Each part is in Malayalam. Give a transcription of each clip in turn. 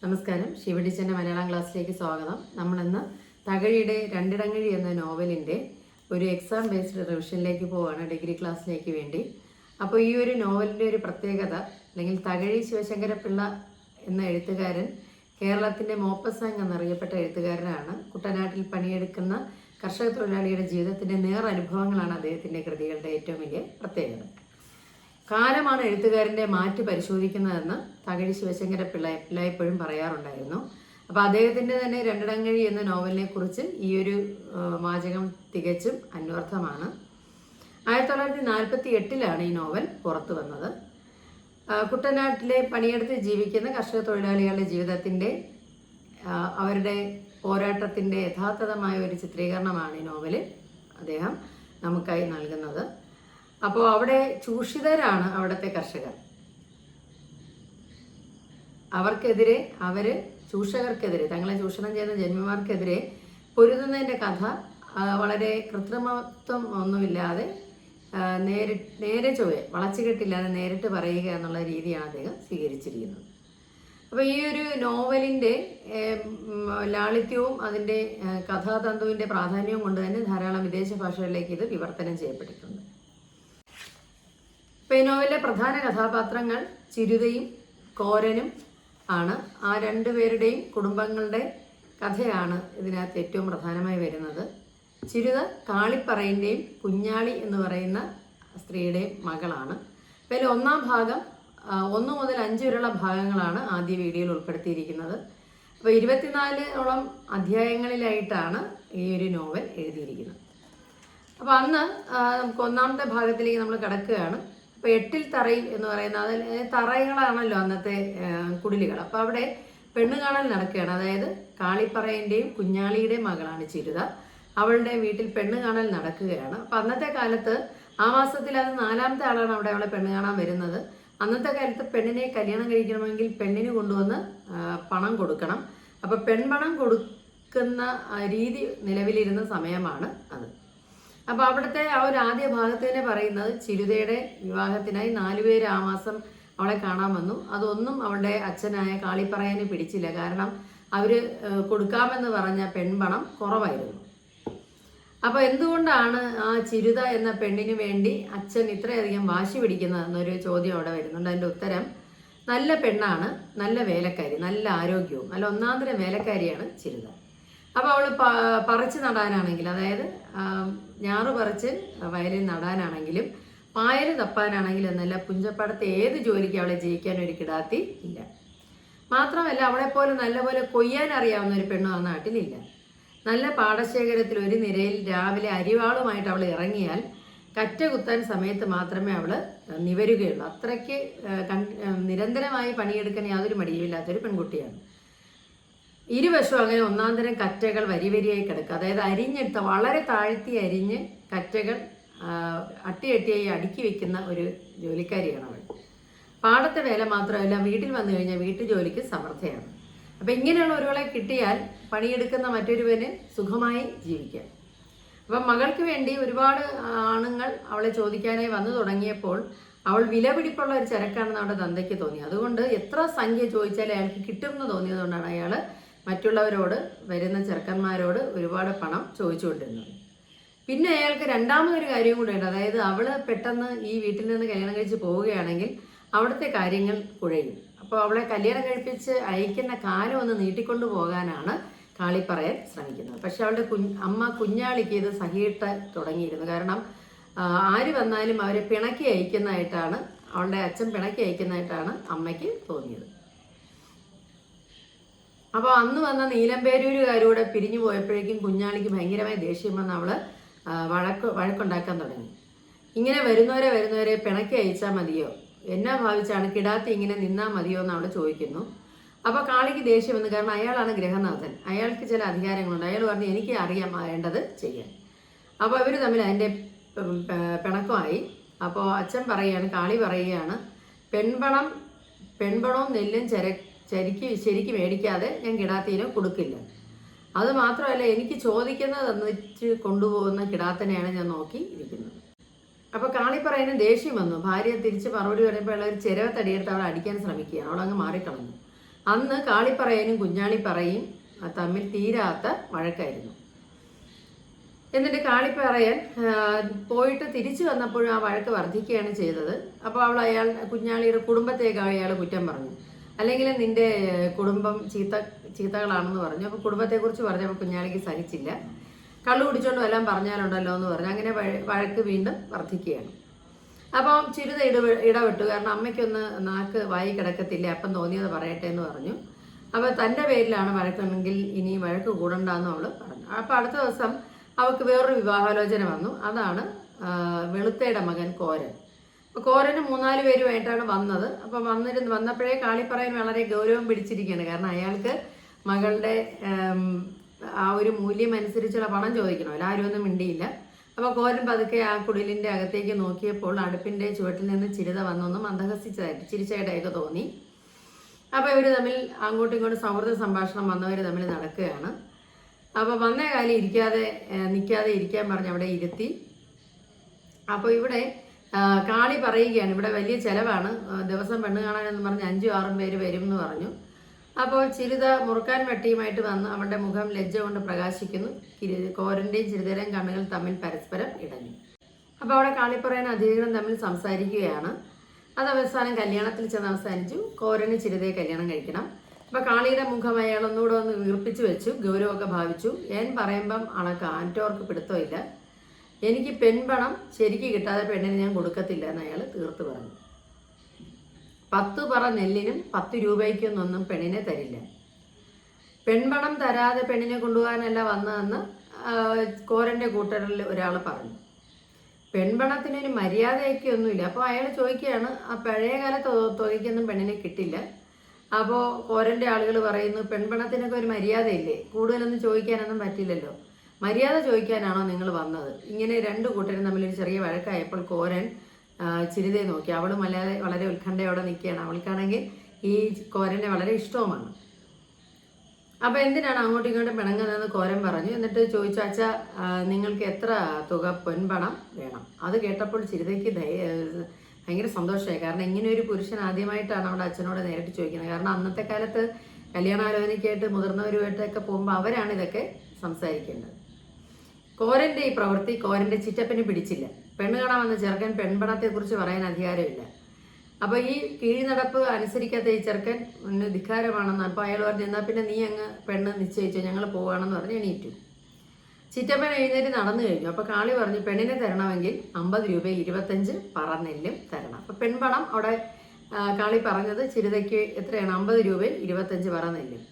നമസ്കാരം. ശിവ ടീച്ചറിൻ്റെ മലയാളം ക്ലാസ്സിലേക്ക് സ്വാഗതം. നമ്മളിന്ന് തകഴിയുടെ രണ്ടിടങ്ങഴി എന്ന നോവലിൻ്റെ ഒരു എക്സാം ബേസ്ഡ് റിവിഷനിലേക്ക് പോവുകയാണ്, ഡിഗ്രി ക്ലാസ്സിലേക്ക് വേണ്ടി. അപ്പോൾ ഈ ഒരു നോവലിൻ്റെ ഒരു പ്രത്യേകത, അല്ലെങ്കിൽ തകഴി ശിവശങ്കരപ്പിള്ള എന്ന എഴുത്തുകാരൻ കേരളത്തിൻ്റെ മോപ്പസാങ് എന്നറിയപ്പെട്ട എഴുത്തുകാരനാണ്. കുട്ടനാട്ടിൽ പണിയെടുക്കുന്ന കർഷക തൊഴിലാളിയുടെ ജീവിതത്തിൻ്റെ നേരനുഭവങ്ങളാണ് അദ്ദേഹത്തിൻ്റെ കൃതികളുടെ ഏറ്റവും വലിയ പ്രത്യേകത. കാലമാണ് എഴുത്തുകാരൻ്റെ മാറ്റ് പരിശോധിക്കുന്നതെന്ന് തകഴി ശിവശങ്കരപ്പിള്ള എല്ലായ്പ്പോഴും പറയാറുണ്ടായിരുന്നു. അപ്പോൾ അദ്ദേഹത്തിൻ്റെ തന്നെ രണ്ടിടങ്ങഴി എന്ന നോവലിനെ കുറിച്ച് ഈ ഒരു വാചകം തികച്ചും അന്വർത്ഥമാണ്. 1948 ഈ നോവൽ പുറത്തു വന്നത്. കുട്ടനാട്ടിലെ പണിയെടുത്ത് ജീവിക്കുന്ന കർഷക തൊഴിലാളികളുടെ ജീവിതത്തിൻ്റെ അവരുടെ പോരാട്ടത്തിൻ്റെ യഥാർത്ഥമായ ഒരു ചിത്രീകരണമാണ് ഈ നോവൽ അദ്ദേഹം നമുക്കായി നൽകുന്നത്. അപ്പോൾ അവിടെ ചൂഷിതരാണ് അവിടുത്തെ കർഷകർ. അവർക്കെതിരെ ചൂഷകർക്കെതിരെ, തങ്ങളെ ചൂഷണം ചെയ്യുന്ന ജന്മിമാർക്കെതിരെ പൊരുതുന്നതിൻ്റെ കഥ വളരെ കൃത്രിമത്വം ഒന്നുമില്ലാതെ നേരെ ചൊവ്വെ വളച്ചുകെട്ടില്ലാതെ നേരിട്ട് പറയുക എന്നുള്ള രീതിയാണ് അദ്ദേഹം സ്വീകരിച്ചിരിക്കുന്നത്. അപ്പോൾ ഈ ഒരു നോവലിൻ്റെ ലാളിത്യവും അതിൻ്റെ കഥാതന്തുവിൻ്റെ പ്രാധാന്യവും കൊണ്ട് തന്നെ ധാരാളം വിദേശ ഭാഷകളിലേക്ക് ഇത് വിവർത്തനം ചെയ്യപ്പെട്ടിട്ടുണ്ട്. ഇപ്പോൾ ഈ നോവലിലെ പ്രധാന കഥാപാത്രങ്ങൾ ചിരുതയും കോരനും ആണ്. ആ രണ്ടുപേരുടെയും കുടുംബങ്ങളുടെ കഥയാണ് ഇതിനകത്ത് ഏറ്റവും പ്രധാനമായി വരുന്നത്. ചിരുത കാളിപ്പറയിൻ്റെയും കുഞ്ഞാളി എന്ന് പറയുന്ന സ്ത്രീയുടെയും മകളാണ്. അപ്പോൾ ഇതിൽ ഒന്നാം ഭാഗം 1 മുതൽ 5 വരെയുള്ള ഭാഗങ്ങളാണ് ആദ്യ വീഡിയോയിൽ ഉൾപ്പെടുത്തിയിരിക്കുന്നത്. അപ്പോൾ 24ഓളം അധ്യായങ്ങളിലായിട്ടാണ് ഈ ഒരു നോവൽ എഴുതിയിരിക്കുന്നത്. അപ്പോൾ അന്ന് നമുക്ക് ഒന്നാമത്തെ ഭാഗത്തിലേക്ക് നമ്മൾ കടക്കുകയാണ്. അപ്പോൾ 8 തറയിൽ എന്ന് പറയുന്ന അതിൽ തറകളാണല്ലോ അന്നത്തെ കുടിലുകൾ. അപ്പോൾ അവിടെ പെണ്ണ് കാണൽ നടക്കുകയാണ്. അതായത് കാളിപ്പറയിൻ്റെയും കുഞ്ഞാളിയുടെയും മകളാണ് ചിരുത. അവളുടെ വീട്ടിൽ പെണ്ണ് കാണൽ നടക്കുകയാണ്. അപ്പം അന്നത്തെ കാലത്ത് ആ മാസത്തിൽ അത് 4ാമത്തെ ആളാണ് അവിടെ അവളെ പെണ്ണ് കാണാൻ വരുന്നത്. അന്നത്തെ കാലത്ത് പെണ്ണിനെ കല്യാണം കഴിക്കണമെങ്കിൽ പെണ്ണിന് കൊണ്ടുവന്ന് പണം കൊടുക്കണം. അപ്പോൾ പെൺപണം കൊടുക്കുന്ന രീതി നിലവിലിരുന്ന സമയമാണ് അത്. അപ്പോൾ അവിടുത്തെ ആ ഒരു ആദ്യ ഭാഗത്ത് തന്നെ പറയുന്നത് ചിരുതയുടെ വിവാഹത്തിനായി 4 പേര് ആ മാസം അവളെ കാണാൻ വന്നു. അതൊന്നും അവളുടെ അച്ഛനായ കാളിപ്പറയനെ പിടിച്ചില്ല. കാരണം അവർ കൊടുക്കാമെന്ന് പറഞ്ഞ പെൺപണം കുറവായിരുന്നു. അപ്പോൾ എന്തുകൊണ്ടാണ് ആ ചിരുത എന്ന പെണ്ണിന് വേണ്ടി അച്ഛൻ ഇത്രയധികം വാശി പിടിക്കുന്നതെന്നൊരു ചോദ്യം അവിടെ വരുന്നുണ്ട്. അതിൻ്റെ ഉത്തരം, നല്ല പെണ്ണാണ്, നല്ല വേലക്കാരി, നല്ല ആരോഗ്യവും, നല്ല ഒന്നാന്തരം വേലക്കാരിയാണ് ചിരുത. അപ്പോൾ അവൾ പറിച്ച് നടാനാണെങ്കിൽ, അതായത് ഞാറ് പറിച്ച് വയലിൽ നടാനാണെങ്കിലും പായൽ തപ്പാനാണെങ്കിലും എന്നല്ല, പുഞ്ചപ്പാടത്തെ ഏത് ജോലിക്ക് അവളെ ജയിക്കാൻ ഒരു കിടാത്തി ഇല്ല. മാത്രമല്ല അവളെപ്പോലെ നല്ലപോലെ കൊയ്യാൻ അറിയാവുന്ന ഒരു പെണ്ണും ആ നാട്ടിലില്ല. നല്ല പാടശേഖരത്തിൽ ഒരു നിരയിൽ രാവിലെ അരിവാളുമായിട്ട് അവൾ ഇറങ്ങിയാൽ കറ്റ കുത്താൻ സമയത്ത് മാത്രമേ അവൾ നിവരുകയുള്ളൂ. അത്രയ്ക്ക് നിരന്തരമായി പണിയെടുക്കാൻ യാതൊരു മടിയുമില്ലാത്തൊരു പെൺകുട്ടിയാണ്. ഇരുവശവും അങ്ങനെ ഒന്നാന്തരം കറ്റകൾ വരിവരിയായി കിടക്കുക. അതായത് അരിഞ്ഞെടുത്ത വളരെ താഴ്ത്തി അരിഞ്ഞ് കറ്റകൾ അട്ടിയായി അടുക്കി വെക്കുന്ന ഒരു ജോലിക്കാരിയാണ് അവൾ. പാടത്തെ വേല മാത്രമല്ല, വീട്ടിൽ വന്നു കഴിഞ്ഞാൽ വീട്ടു ജോലിക്ക് സമർത്ഥയാണ്. അപ്പം ഇങ്ങനെയുള്ള ഒരുവളെ കിട്ടിയാൽ പണിയെടുക്കുന്ന മറ്റൊരുവന് സുഖമായി ജീവിക്കാം. അപ്പം മകൾക്ക് വേണ്ടി ഒരുപാട് ആണുങ്ങൾ അവളെ ചോദിക്കാനായി വന്നു തുടങ്ങിയപ്പോൾ അവൾ വിലപിടിപ്പുള്ള ഒരു ചരക്കാണെന്ന് അവിടെ തന്തയ്ക്ക് തോന്നി. അതുകൊണ്ട് എത്ര സംഖ്യ ചോദിച്ചാലും അയാൾക്ക് കിട്ടുമെന്ന് തോന്നിയതുകൊണ്ടാണ് അയാൾ മറ്റുള്ളവരോട്, വരുന്ന ചെറുക്കന്മാരോട് ഒരുപാട് പണം ചോദിച്ചുകൊണ്ടിരുന്നത്. പിന്നെ അയാൾക്ക് രണ്ടാമതൊരു കാര്യം കൂടെ ഉണ്ട്. അതായത് അവൾ പെട്ടെന്ന് ഈ വീട്ടിൽ നിന്ന് കല്യാണം കഴിച്ച് പോവുകയാണെങ്കിൽ അവിടുത്തെ കാര്യങ്ങൾ കുഴയും. അപ്പോൾ അവളെ കല്യാണം കഴിപ്പിച്ച് അയക്കുന്ന കാലം ഒന്ന് നീട്ടിക്കൊണ്ടു പോകാനാണ് കാളിപ്പറയാൻ ശ്രമിക്കുന്നത്. പക്ഷെ അവളുടെ അമ്മ കുഞ്ഞാളിക്ക് ഇത് സഹിയിട്ട് തുടങ്ങിയിരുന്നു. കാരണം ആര് വന്നാലും അവരെ പിണക്കി അയക്കുന്നതായിട്ടാണ്, അവളുടെ അച്ഛൻ പിണക്കി അയക്കുന്നതായിട്ടാണ് അമ്മയ്ക്ക് തോന്നിയത്. അപ്പോൾ അന്ന് വന്ന നീലമ്പേരൂരുകാരൂടെ പിരിഞ്ഞു പോയപ്പോഴേക്കും കുഞ്ഞാളിക്ക് ഭയങ്കരമായ ദേഷ്യം വന്ന് അവൾ വഴക്കുണ്ടാക്കാൻ തുടങ്ങി. ഇങ്ങനെ വരുന്നവരെ പിണക്കി അയച്ചാൽ മതിയോ, എന്നാ ഭാവിച്ചാണ് കിടാത്തി ഇങ്ങനെ നിന്നാൽ മതിയോ എന്ന് അവൾ ചോദിക്കുന്നു. അപ്പോൾ കാളിക്ക് ദേഷ്യം വന്നു. കാരണം അയാളാണ് ഗൃഹനാഥൻ, അയാൾക്ക് ചില അധികാരങ്ങളുണ്ട്. അയാൾ പറഞ്ഞു എനിക്ക് അറിയാം വേണ്ടത് ചെയ്യാൻ. അപ്പോൾ അവർ തമ്മിൽ അതിൻ്റെ പിണക്കമായി. അപ്പോൾ അച്ഛൻ പറയുകയാണ്, കാളി പറയുകയാണ്, പെൺപണവും നെല്ലും ശരിക്ക് മേടിക്കാതെ ഞാൻ കിടാത്തീനും കൊടുക്കില്ല. അത് മാത്രമല്ല, എനിക്ക് ചോദിക്കുന്നത് തന്നിട്ട് കൊണ്ടുപോകുന്ന കിടാത്തനെയാണ് ഞാൻ നോക്കി ഇരിക്കുന്നത്. അപ്പോൾ കാളിപ്പറയന് ദേഷ്യം വന്നു. ഭാര്യ തിരിച്ച് മറുപടി പറയുമ്പോൾ ഒരു ചിരവത്തടിയെടുത്ത് അവളെ അടിക്കാൻ ശ്രമിക്കുകയാണ്. അവളങ്ങ് മാറിക്കളഞ്ഞു. അന്ന് കാളിപ്പറയനും കുഞ്ഞാളിപ്പറയും തമ്മിൽ തീരാത്ത വഴക്കായിരുന്നു. എന്നിട്ട് കാളിപ്പറയൻ പോയിട്ട് തിരിച്ചു വന്നപ്പോഴും ആ വഴക്ക് വർദ്ധിക്കുകയാണ് ചെയ്തത്. അപ്പോൾ കുഞ്ഞാളിയുടെ കുടുംബത്തേക്ക് അയാൾ കുറ്റം പറഞ്ഞു. അല്ലെങ്കിൽ നിന്റെ കുടുംബം ചീത്തകളാണെന്ന് പറഞ്ഞു. അപ്പോൾ കുടുംബത്തെക്കുറിച്ച് പറഞ്ഞപ്പോൾ കുഞ്ഞാളിക്ക് സഹിച്ചില്ല. കള്ളു കുടിച്ചോണ്ട് വല്ലതും പറഞ്ഞാലുണ്ടല്ലോ എന്ന് പറഞ്ഞു. അങ്ങനെ വഴക്ക് വീണ്ടും വർദ്ധിക്കുകയാണ്. അപ്പം ചിരുത ഇടപെട്ടു. കാരണം അമ്മയ്ക്കൊന്ന് നാക്ക് വായി കിടക്കത്തില്ല, അപ്പം തോന്നിയത് പറയട്ടെ എന്ന് പറഞ്ഞു. അപ്പോൾ തൻ്റെ പേരിലാണ് വഴക്കെങ്കിൽ ഇനി വഴക്ക് കൂടണ്ടെന്ന് അവൾ പറഞ്ഞു. അപ്പോൾ അടുത്ത ദിവസം അവൾക്ക് വേറൊരു വിവാഹാലോചന വന്നു. അതാണ് വെളുത്തയുടെ മകൻ കോരൻ. അപ്പോൾ കോരന് 3-4 പേരുമായിട്ടാണ് വന്നത്. അപ്പോൾ വന്നപ്പോഴേ കാളിപ്പറയൻ വളരെ ഗൗരവം പിടിച്ചിരിക്കുകയാണ്. കാരണം അയാൾക്ക് മകളുടെ ആ ഒരു മൂല്യം അനുസരിച്ചുള്ള പണം ചോദിക്കണമല്ലോ. ആരും ഒന്നും മിണ്ടിയില്ല. അപ്പോൾ കോരൻ പതുക്കെ ആ കുടിലിൻ്റെ അകത്തേക്ക് നോക്കിയപ്പോൾ അടുപ്പിൻ്റെ ചുവട്ടിൽ നിന്ന് ചിരുത വന്നൊന്ന് മന്ദഹസിച്ചതായിട്ട് ചിരിച്ചതായിട്ടൊക്കെ തോന്നി. അപ്പോൾ ഇവർ തമ്മിൽ അങ്ങോട്ടും ഇങ്ങോട്ടും സൗഹൃദ സംഭാഷണം വന്നവർ തമ്മിൽ നടക്കുകയാണ്. അപ്പോൾ വന്ന കാലം നിൽക്കാതെ ഇരിക്കാൻ പറഞ്ഞ് അവിടെ ഇരുത്തി. അപ്പോൾ ഇവിടെ കാളി പറയുകയാണ്, ഇവിടെ വലിയ ചിലവാണ്, ദിവസം പെണ്ണ് കാണാനെന്ന് പറഞ്ഞ് 5-6 പേര് വരും എന്ന് പറഞ്ഞു. അപ്പോൾ ചിരുത മുറുക്കാൻ വെട്ടിയുമായിട്ട് വന്ന് അവളുടെ മുഖം ലജ്ജ കൊണ്ട് പ്രകാശിക്കുന്നു. കോരൻ്റെയും ചിരുതയുടെയും കണ്ണുകൾ തമ്മിൽ പരസ്പരം ഇടഞ്ഞു. അപ്പോൾ അവിടെ കാളിപ്പറയൻ അധികൃതരും തമ്മിൽ സംസാരിക്കുകയാണ്. അത് അവസാനം കല്യാണത്തിൽ ചെന്ന് അവസാനിച്ചു. കോരന് ചിരുതയെ കല്യാണം കഴിക്കണം. അപ്പോൾ കാളിയുടെ മുഖം അയാൾ ഒന്നുകൂടെ ഒന്ന് വീർപ്പിച്ചു വെച്ചു. ഗൗരവമൊക്കെ ഭാവിച്ചു. ഞാൻ പറയുമ്പം അണക്ക് ആൻറ്റോർക്ക് പിടുത്തമില്ല, എനിക്ക് പെൺപണം ശരിക്ക് കിട്ടാതെ പെണ്ണിന് ഞാൻ കൊടുക്കത്തില്ല എന്ന് അയാൾ തീർത്ത് പറഞ്ഞു. 10 പറ നെല്ലിനും 10 രൂപയ്ക്കൊന്നും പെണ്ണിനെ തരില്ല. പെൺപണം തരാതെ പെണ്ണിനെ കൊണ്ടുപോകാനല്ല വന്നതെന്ന് കോരൻ്റെ കൂട്ടരിൽ ഒരാൾ പറഞ്ഞു. പെൺപണത്തിനൊരു മര്യാദയൊക്കെ ഒന്നുമില്ല. അപ്പോൾ അയാൾ ചോദിക്കുകയാണ്, ആ പഴയകാല തുകയ്ക്കൊന്നും പെണ്ണിനെ കിട്ടില്ല. അപ്പോൾ കോരൻ്റെ ആളുകൾ പറയുന്നു, പെൺപണത്തിനൊക്കെ ഒരു മര്യാദയില്ലേ, കൂടുതലൊന്നും ചോദിക്കാനൊന്നും പറ്റില്ലല്ലോ, മര്യാദ ചോദിക്കാനാണോ നിങ്ങൾ വന്നത്? ഇങ്ങനെ 2 കൂട്ടരും തമ്മിലൊരു ചെറിയ വഴക്കായപ്പോൾ കോരൻ ചിരുതയെ നോക്കി. അവളും വളരെ ഉത്കണ്ഠയോടെ നിൽക്കുകയാണ്. അവൾക്കാണെങ്കിൽ ഈ കോരനെ വളരെ ഇഷ്ടവുമാണ്. അപ്പോൾ എന്തിനാണ് അങ്ങോട്ടും ഇങ്ങോട്ടും പിണങ്ങുന്നതെന്ന് കോരൻ പറഞ്ഞു. എന്നിട്ട് ചോദിച്ചു, അച്ഛാ നിങ്ങൾക്ക് എത്ര തുക പൊൻപണം വേണം? അത് കേട്ടപ്പോൾ ചിരുതയ്ക്ക് ഭയങ്കര സന്തോഷമായി. കാരണം ഇങ്ങനെ ഒരു പുരുഷൻ ആദ്യമായിട്ടാണ് അവിടെ അച്ഛനോട് നേരിട്ട് ചോദിക്കുന്നത്. കാരണം അന്നത്തെ കാലത്ത് കല്യാണാലോചനയ്ക്കായിട്ട് മുതിർന്നവരുമായിട്ടൊക്കെ പോകുമ്പോൾ അവരാണ് ഇതൊക്കെ സംസാരിക്കേണ്ടത്. കോരൻ്റെ ഈ പ്രവൃത്തി കോരൻ്റെ ചിറ്റപ്പന് പിടിച്ചില്ല. പെണ്ണ് കാണാൻ വന്ന ചെറുക്കൻ പെൺപണത്തെക്കുറിച്ച് പറയാൻ അധികാരമില്ല. അപ്പോൾ ഈ കീഴ്നടപ്പ് അനുസരിക്കാത്ത ഈ ചെറുക്കൻ ധിക്കാരമാണെന്ന്. അപ്പോൾ അയാൾ പറഞ്ഞു, എന്നാൽ പിന്നെ നീ അങ്ങ് പെണ്ണ് നിശ്ചയിച്ചോ, ഞങ്ങൾ പോവുകയാണെന്ന് പറഞ്ഞ് എണീറ്റു. ചിറ്റപ്പൻ എഴുന്നേറ്റ് നടന്നു കഴിഞ്ഞു. അപ്പോൾ കാളി പറഞ്ഞു, പെണ്ണിനെ തരണമെങ്കിൽ 50 രൂപ 25 പറ നെല്ലും തരണം. അപ്പോൾ പെൺപണം അവിടെ കാളി പറഞ്ഞത് ചിരുതയ്ക്ക് എത്രയാണ്? 50 രൂപയും 25 പറ നെല്ലും.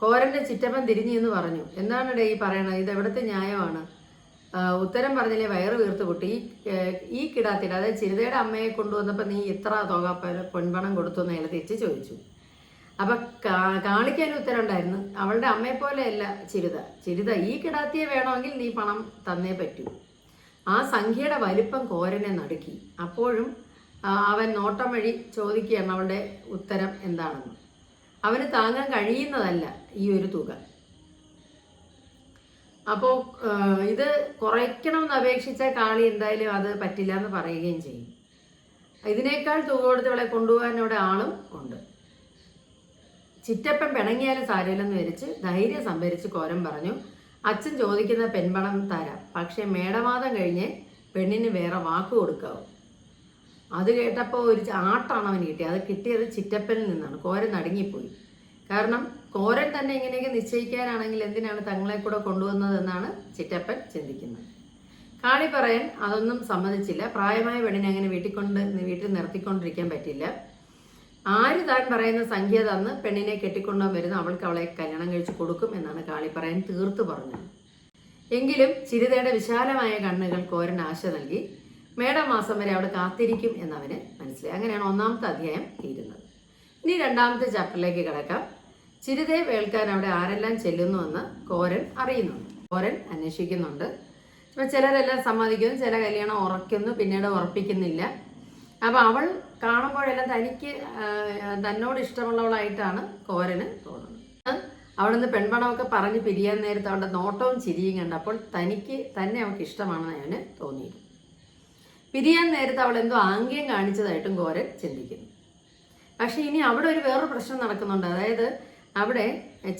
കോരൻ്റെ ചിറ്റപ്പൻ തിരിഞ്ഞു എന്ന് പറഞ്ഞു, എന്താണ് ഈ പറയണത്? ഇത് എവിടുത്തെ ന്യായമാണ്? ഉത്തരം പറഞ്ഞില്ലേ വയറ് വീർത്ത് പൊട്ടി. ഈ കിടാത്തിട, അതായത് ചിരുതയുടെ അമ്മയെ കൊണ്ടുവന്നപ്പോൾ നീ ഇത്ര തുക പൊൻപണം കൊടുത്തു എന്ന് അയാൾ തിരിച്ച് ചോദിച്ചു. അപ്പം കാളിക്കാൻ ഉത്തരം ഉണ്ടായിരുന്നു, അവളുടെ അമ്മയെപ്പോലെയല്ല ചിരുത ഈ കിടാത്തിയെ വേണമെങ്കിൽ നീ പണം തന്നേ പറ്റൂ. ആ സംഖ്യയുടെ വലിപ്പം കോരനെ നടുക്കി. അപ്പോഴും അവൻ നോട്ടം വഴി ചോദിക്കുകയാണ് അവളുടെ ഉത്തരം എന്താണെന്ന്. അവന് താങ്ങാൻ കഴിയുന്നതല്ല ഈ ഒരു തുക. അപ്പോൾ ഇത് കുറയ്ക്കണമെന്ന് അപേക്ഷിച്ച കാളി എന്തായാലും അത് പറ്റില്ല എന്ന് പറയുകയും ചെയ്യും. ഇതിനേക്കാൾ തുക കൊടുത്ത് ഇവളെ കൊണ്ടുപോകാൻ ഇവിടെ ആളും ഉണ്ട്. ചിറ്റപ്പൻ പിണങ്ങിയാലും സാരമില്ലെന്ന് വിചാരിച്ച് ധൈര്യം സംഭരിച്ച് കോരൻ പറഞ്ഞു, അച്ഛൻ ചോദിക്കുന്ന പെൺപണം തരാം, പക്ഷേ മേടമാതം കഴിഞ്ഞ് പെണ്ണിന് വേറെ വാക്ക് കൊടുക്കാവും. അത് കേട്ടപ്പോൾ ഒരു ആട്ടാണ് അവന് കിട്ടിയത്. അത് കിട്ടിയത് ചിറ്റപ്പനിൽ നിന്നാണ്. കോരൻ നടുങ്ങിപ്പോയി. കാരണം കോരൻ തന്നെ ഇങ്ങനെയൊക്കെ നിശ്ചയിക്കാനാണെങ്കിൽ എന്തിനാണ് തങ്ങളെ കൂടെ കൊണ്ടുവന്നതെന്നാണ് ചിറ്റപ്പൻ ചിന്തിക്കുന്നത്. കാളി പറയാൻ അതൊന്നും സമ്മതിച്ചില്ല. പ്രായമായ പെണ്ണിനെ അങ്ങനെ വീട്ടിൽ നിർത്തിക്കൊണ്ടിരിക്കാൻ പറ്റില്ല. ആര് താൻ പറയുന്ന സംഖ്യ തന്ന് പെണ്ണിനെ കെട്ടിക്കൊണ്ടുപോകാൻ വരുന്നു, അവൾക്ക് അവളെ കല്യാണം കഴിച്ച് കൊടുക്കും എന്നാണ് കാളി പറയാൻ തീർത്തു പറഞ്ഞത്. എങ്കിലും ചിരുതയുടെ വിശാലമായ കണ്ണുകൾ കോരൻ ആശ നൽകി. മേടമാസം വരെ അവൾ കാത്തിരിക്കും എന്നവന് മനസ്സിലായി. അങ്ങനെയാണ് 1ാമത്തെ അധ്യായം തീരുന്നത്. ഇനി 2ാമത്തെ ചാപ്റ്ററിലേക്ക് കിടക്കാം. ചിരുതയെ വേൾക്കാൻ അവിടെ ആരെല്ലാം ചെല്ലുന്നുവെന്ന് കോരൻ അറിയുന്നുണ്ട്. കോരൻ അന്വേഷിക്കുന്നുണ്ട്. അപ്പം ചിലരെല്ലാം സമ്മതിക്കുന്നു, ചില കല്യാണം ഉറയ്ക്കുന്നു, പിന്നീട് ഉറപ്പിക്കുന്നില്ല. അപ്പം അവൾ കാണുമ്പോഴെല്ലാം തന്നോട് ഇഷ്ടമുള്ളവളായിട്ടാണ് കോരന് തോന്നുന്നത്. അവിടെ നിന്ന് പെൺപണമൊക്കെ പറഞ്ഞ് പിരിയാൻ നേരത്ത് അവളുടെ നോട്ടവും ചിരിയും കണ്ടപ്പോൾ തന്നെ അവൾക്ക് ഇഷ്ടമാണെന്ന് അവന് തോന്നിയിരുന്നു. പിരിയാൻ നേരത്ത് അവൾ എന്തോ ആംഗ്യം കാണിച്ചതായിട്ടും കോരൻ ചിന്തിക്കുന്നു. പക്ഷെ ഇനി അവിടെ ഒരു വേറൊരു പ്രശ്നം നടക്കുന്നുണ്ട്. അതായത് അവിടെ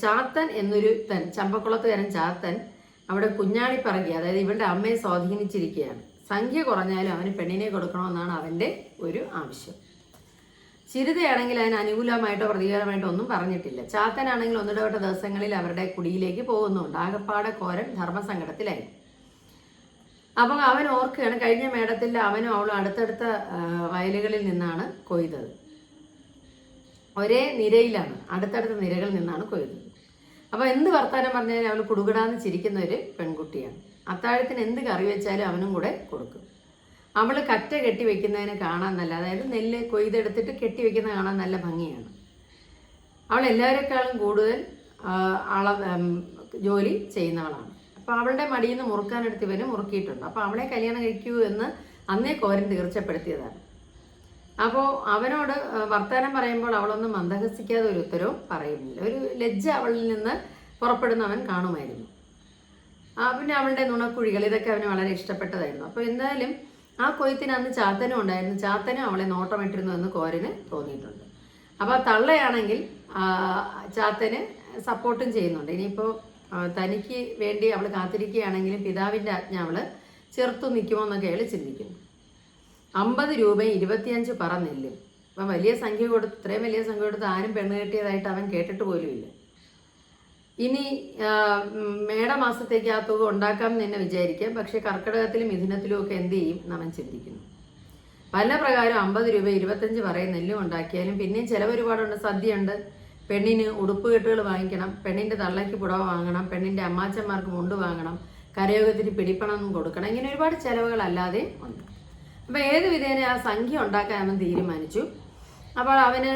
ചാത്തൻ എന്നൊരു ചമ്പക്കുളത്തുകാരൻ ചാത്തൻ അവിടെ കുഞ്ഞാളി പറകി, അതായത് ഇവളുടെ അമ്മയെ സ്വാധീനിച്ചിരിക്കുകയാണ്. സംഖ്യ കുറഞ്ഞാലും അവന് പെണ്ണിനെ കൊടുക്കണമെന്നാണ് അവൻ്റെ ഒരു ആവശ്യം. ചിരിതയാണെങ്കിൽ അതിന് അനുകൂലമായിട്ടോ പ്രതികൂലമായിട്ടോ ഒന്നും പറഞ്ഞിട്ടില്ല. ചാത്തനാണെങ്കിൽ ഒന്നിടവിട്ട ദിവസങ്ങളിൽ അവരുടെ കുടിയിലേക്ക് പോകുന്നുണ്ട്. ആകപ്പാടെ കോരൻ ധർമ്മസങ്കടത്തിലായി. അപ്പം അവൻ ഓർക്കുകയാണ്, കഴിഞ്ഞ മേടത്തിൽ അവനും അവളും അടുത്തടുത്ത വയലുകളിൽ നിന്നാണ് കൊയ്തത്. ഒരേ നിരയിലാണ്, അടുത്തടുത്ത നിരകളിൽ നിന്നാണ് കൊയ്തത്. അപ്പോൾ എന്ത് വർത്താനം പറഞ്ഞാലും അവൾ കുടുകിടാന്ന് ചിരിക്കുന്ന ഒരു പെൺകുട്ടിയാണ്. അത്താഴത്തിന് എന്ത് കറി വെച്ചാലും അവനും കൂടെ കൊടുക്കും. അവൾ കറ്റ കെട്ടി വെക്കുന്നതിന് കാണാൻ നല്ല, അതായത് നെല്ല് കൊയ്തെടുത്തിട്ട് കെട്ടി വെക്കുന്നത് കാണാൻ നല്ല ഭംഗിയാണ്. അവൾ എല്ലാവരെക്കാളും കൂടുതൽ ജോലി ചെയ്യുന്നവളാണ്. അപ്പോൾ അവളുടെ മടിയിൽ നിന്ന് മുറുക്കാനെടുത്ത് ഇവന് മുറുക്കിയിട്ടുണ്ട്. അപ്പോൾ അവളെ കല്യാണം കഴിക്കൂ എന്ന് അന്നേ കോരൻ തീർച്ചപ്പെടുത്തിയതാണ്. അപ്പോൾ അവനോട് വർത്തമാനം പറയുമ്പോൾ അവളൊന്നും മന്ദഹസിക്കാതെ ഒരു ഉത്തരവും പറയുന്നില്ല. ഒരു ലജ്ജ അവളിൽ നിന്ന് പുറപ്പെടുന്നവൻ കാണുമായിരുന്നു. പിന്നെ അവളുടെ നുണക്കുഴികൾ, ഇതൊക്കെ അവന് വളരെ ഇഷ്ടപ്പെട്ടതായിരുന്നു. അപ്പോൾ എന്തായാലും ആ കൊയ്ത്തിന് അന്ന് ചാത്തനും ഉണ്ടായിരുന്നു. ചാത്തനും അവളെ നോട്ടമിട്ടിരുന്നു എന്ന് കോരന് തോന്നിയിട്ടുണ്ട്. അപ്പോൾ തള്ളയാണെങ്കിൽ ചാത്തന് സപ്പോർട്ടും ചെയ്യുന്നുണ്ട്. ഇനിയിപ്പോൾ തനിക്ക് വേണ്ടി അവൾ കാത്തിരിക്കുകയാണെങ്കിലും പിതാവിൻ്റെ ആജ്ഞ അവൾ ചെറുത്തു നിൽക്കുമോ എന്നൊക്കെ അയാൾ ചിന്തിക്കുന്നു. 50 രൂപയും 25 പറ നെല്ലും. അപ്പം വലിയ സംഖ്യ കൊടുത്ത്, ഇത്രയും വലിയ സംഖ്യ കൊടുത്ത് ആരും പെണ്ണ് കെട്ടിയതായിട്ട് അവൻ കേട്ടിട്ട് പോലുമില്ല. ഇനി മേടമാസത്തേക്ക് ആ തുക ഉണ്ടാക്കാം എന്ന് തന്നെ വിചാരിക്കാം. പക്ഷേ കർക്കിടകത്തിലും മിഥുനത്തിലും ഒക്കെ എന്ത് ചെയ്യും എന്ന് അവൻ ചിന്തിക്കുന്നു. പല പ്രകാരം 50 രൂപ 25 പറയും നെല്ലും ഉണ്ടാക്കിയാലും പിന്നെയും ചിലവ് ഒരുപാടുണ്ട്. സദ്യയുണ്ട്, പെണ്ണിന് ഉടുപ്പുകെട്ടുകൾ വാങ്ങിക്കണം, പെണ്ണിൻ്റെ തള്ളയ്ക്ക് പുടവ വാങ്ങണം, പെണ്ണിൻ്റെ അമ്മാച്ചന്മാർക്ക് മുണ്ട് വാങ്ങണം, കരയോഗത്തിന് പിടിപ്പണം കൊടുക്കണം. ഇങ്ങനെ ഒരുപാട് ചിലവുകൾ അല്ലാതെ ഉണ്ട്. അപ്പോൾ ഏത് വിധേന ആ സംഖ്യ ഉണ്ടാക്കാൻ അവൻ തീരുമാനിച്ചു. അപ്പോൾ അവന്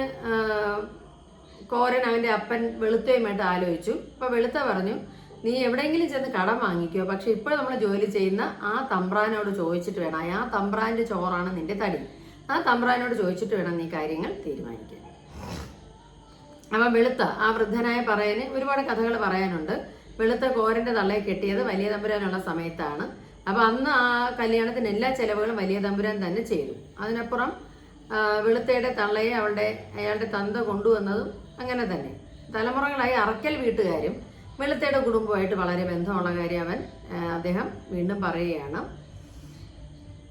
കോരൻ അവൻ്റെ അപ്പൻ വെളുത്തയുമായിട്ട് ആലോചിച്ചു. അപ്പോൾ വെളുത്ത പറഞ്ഞു, നീ എവിടെയെങ്കിലും ചെന്ന് കടം വാങ്ങിക്കോ, പക്ഷെ ഇപ്പോൾ നമ്മൾ ജോലി ചെയ്യുന്ന ആ തമ്പ്രാനോട് ചോദിച്ചിട്ട് വേണം, ആ തമ്പ്രാൻ്റെ ചോറാണ് നിന്റെ തടി, ആ തമ്പ്രാനോട് ചോദിച്ചിട്ട് വേണം നീ കാര്യങ്ങൾ തീരുമാനിക്കാൻ. അപ്പം വെളുത്ത ആ വൃദ്ധനായ പറയന് ഒരുപാട് കഥകൾ പറയാനുണ്ട്. വെളുത്ത കോരൻ്റെ തള്ളയെ കെട്ടിയത് വലിയ തമ്പുരാനുള്ള സമയത്താണ്. അപ്പം അന്ന് ആ കല്യാണത്തിന് എല്ലാ ചെലവുകളും വലിയ തമ്പുരാൻ തന്നെ ചെയ്തു. അതിനപ്പുറം വെളുത്തയുടെ തള്ളയെ അയാളുടെ തന്ത കൊണ്ടുവന്നതും അങ്ങനെ തന്നെ. തലമുറകളായി അറക്കൽ വീട്ടുകാരും വെളുത്തയുടെ കുടുംബമായിട്ട് വളരെ ബന്ധമുള്ള കാര്യം അദ്ദേഹം വീണ്ടും പറയുകയാണ്.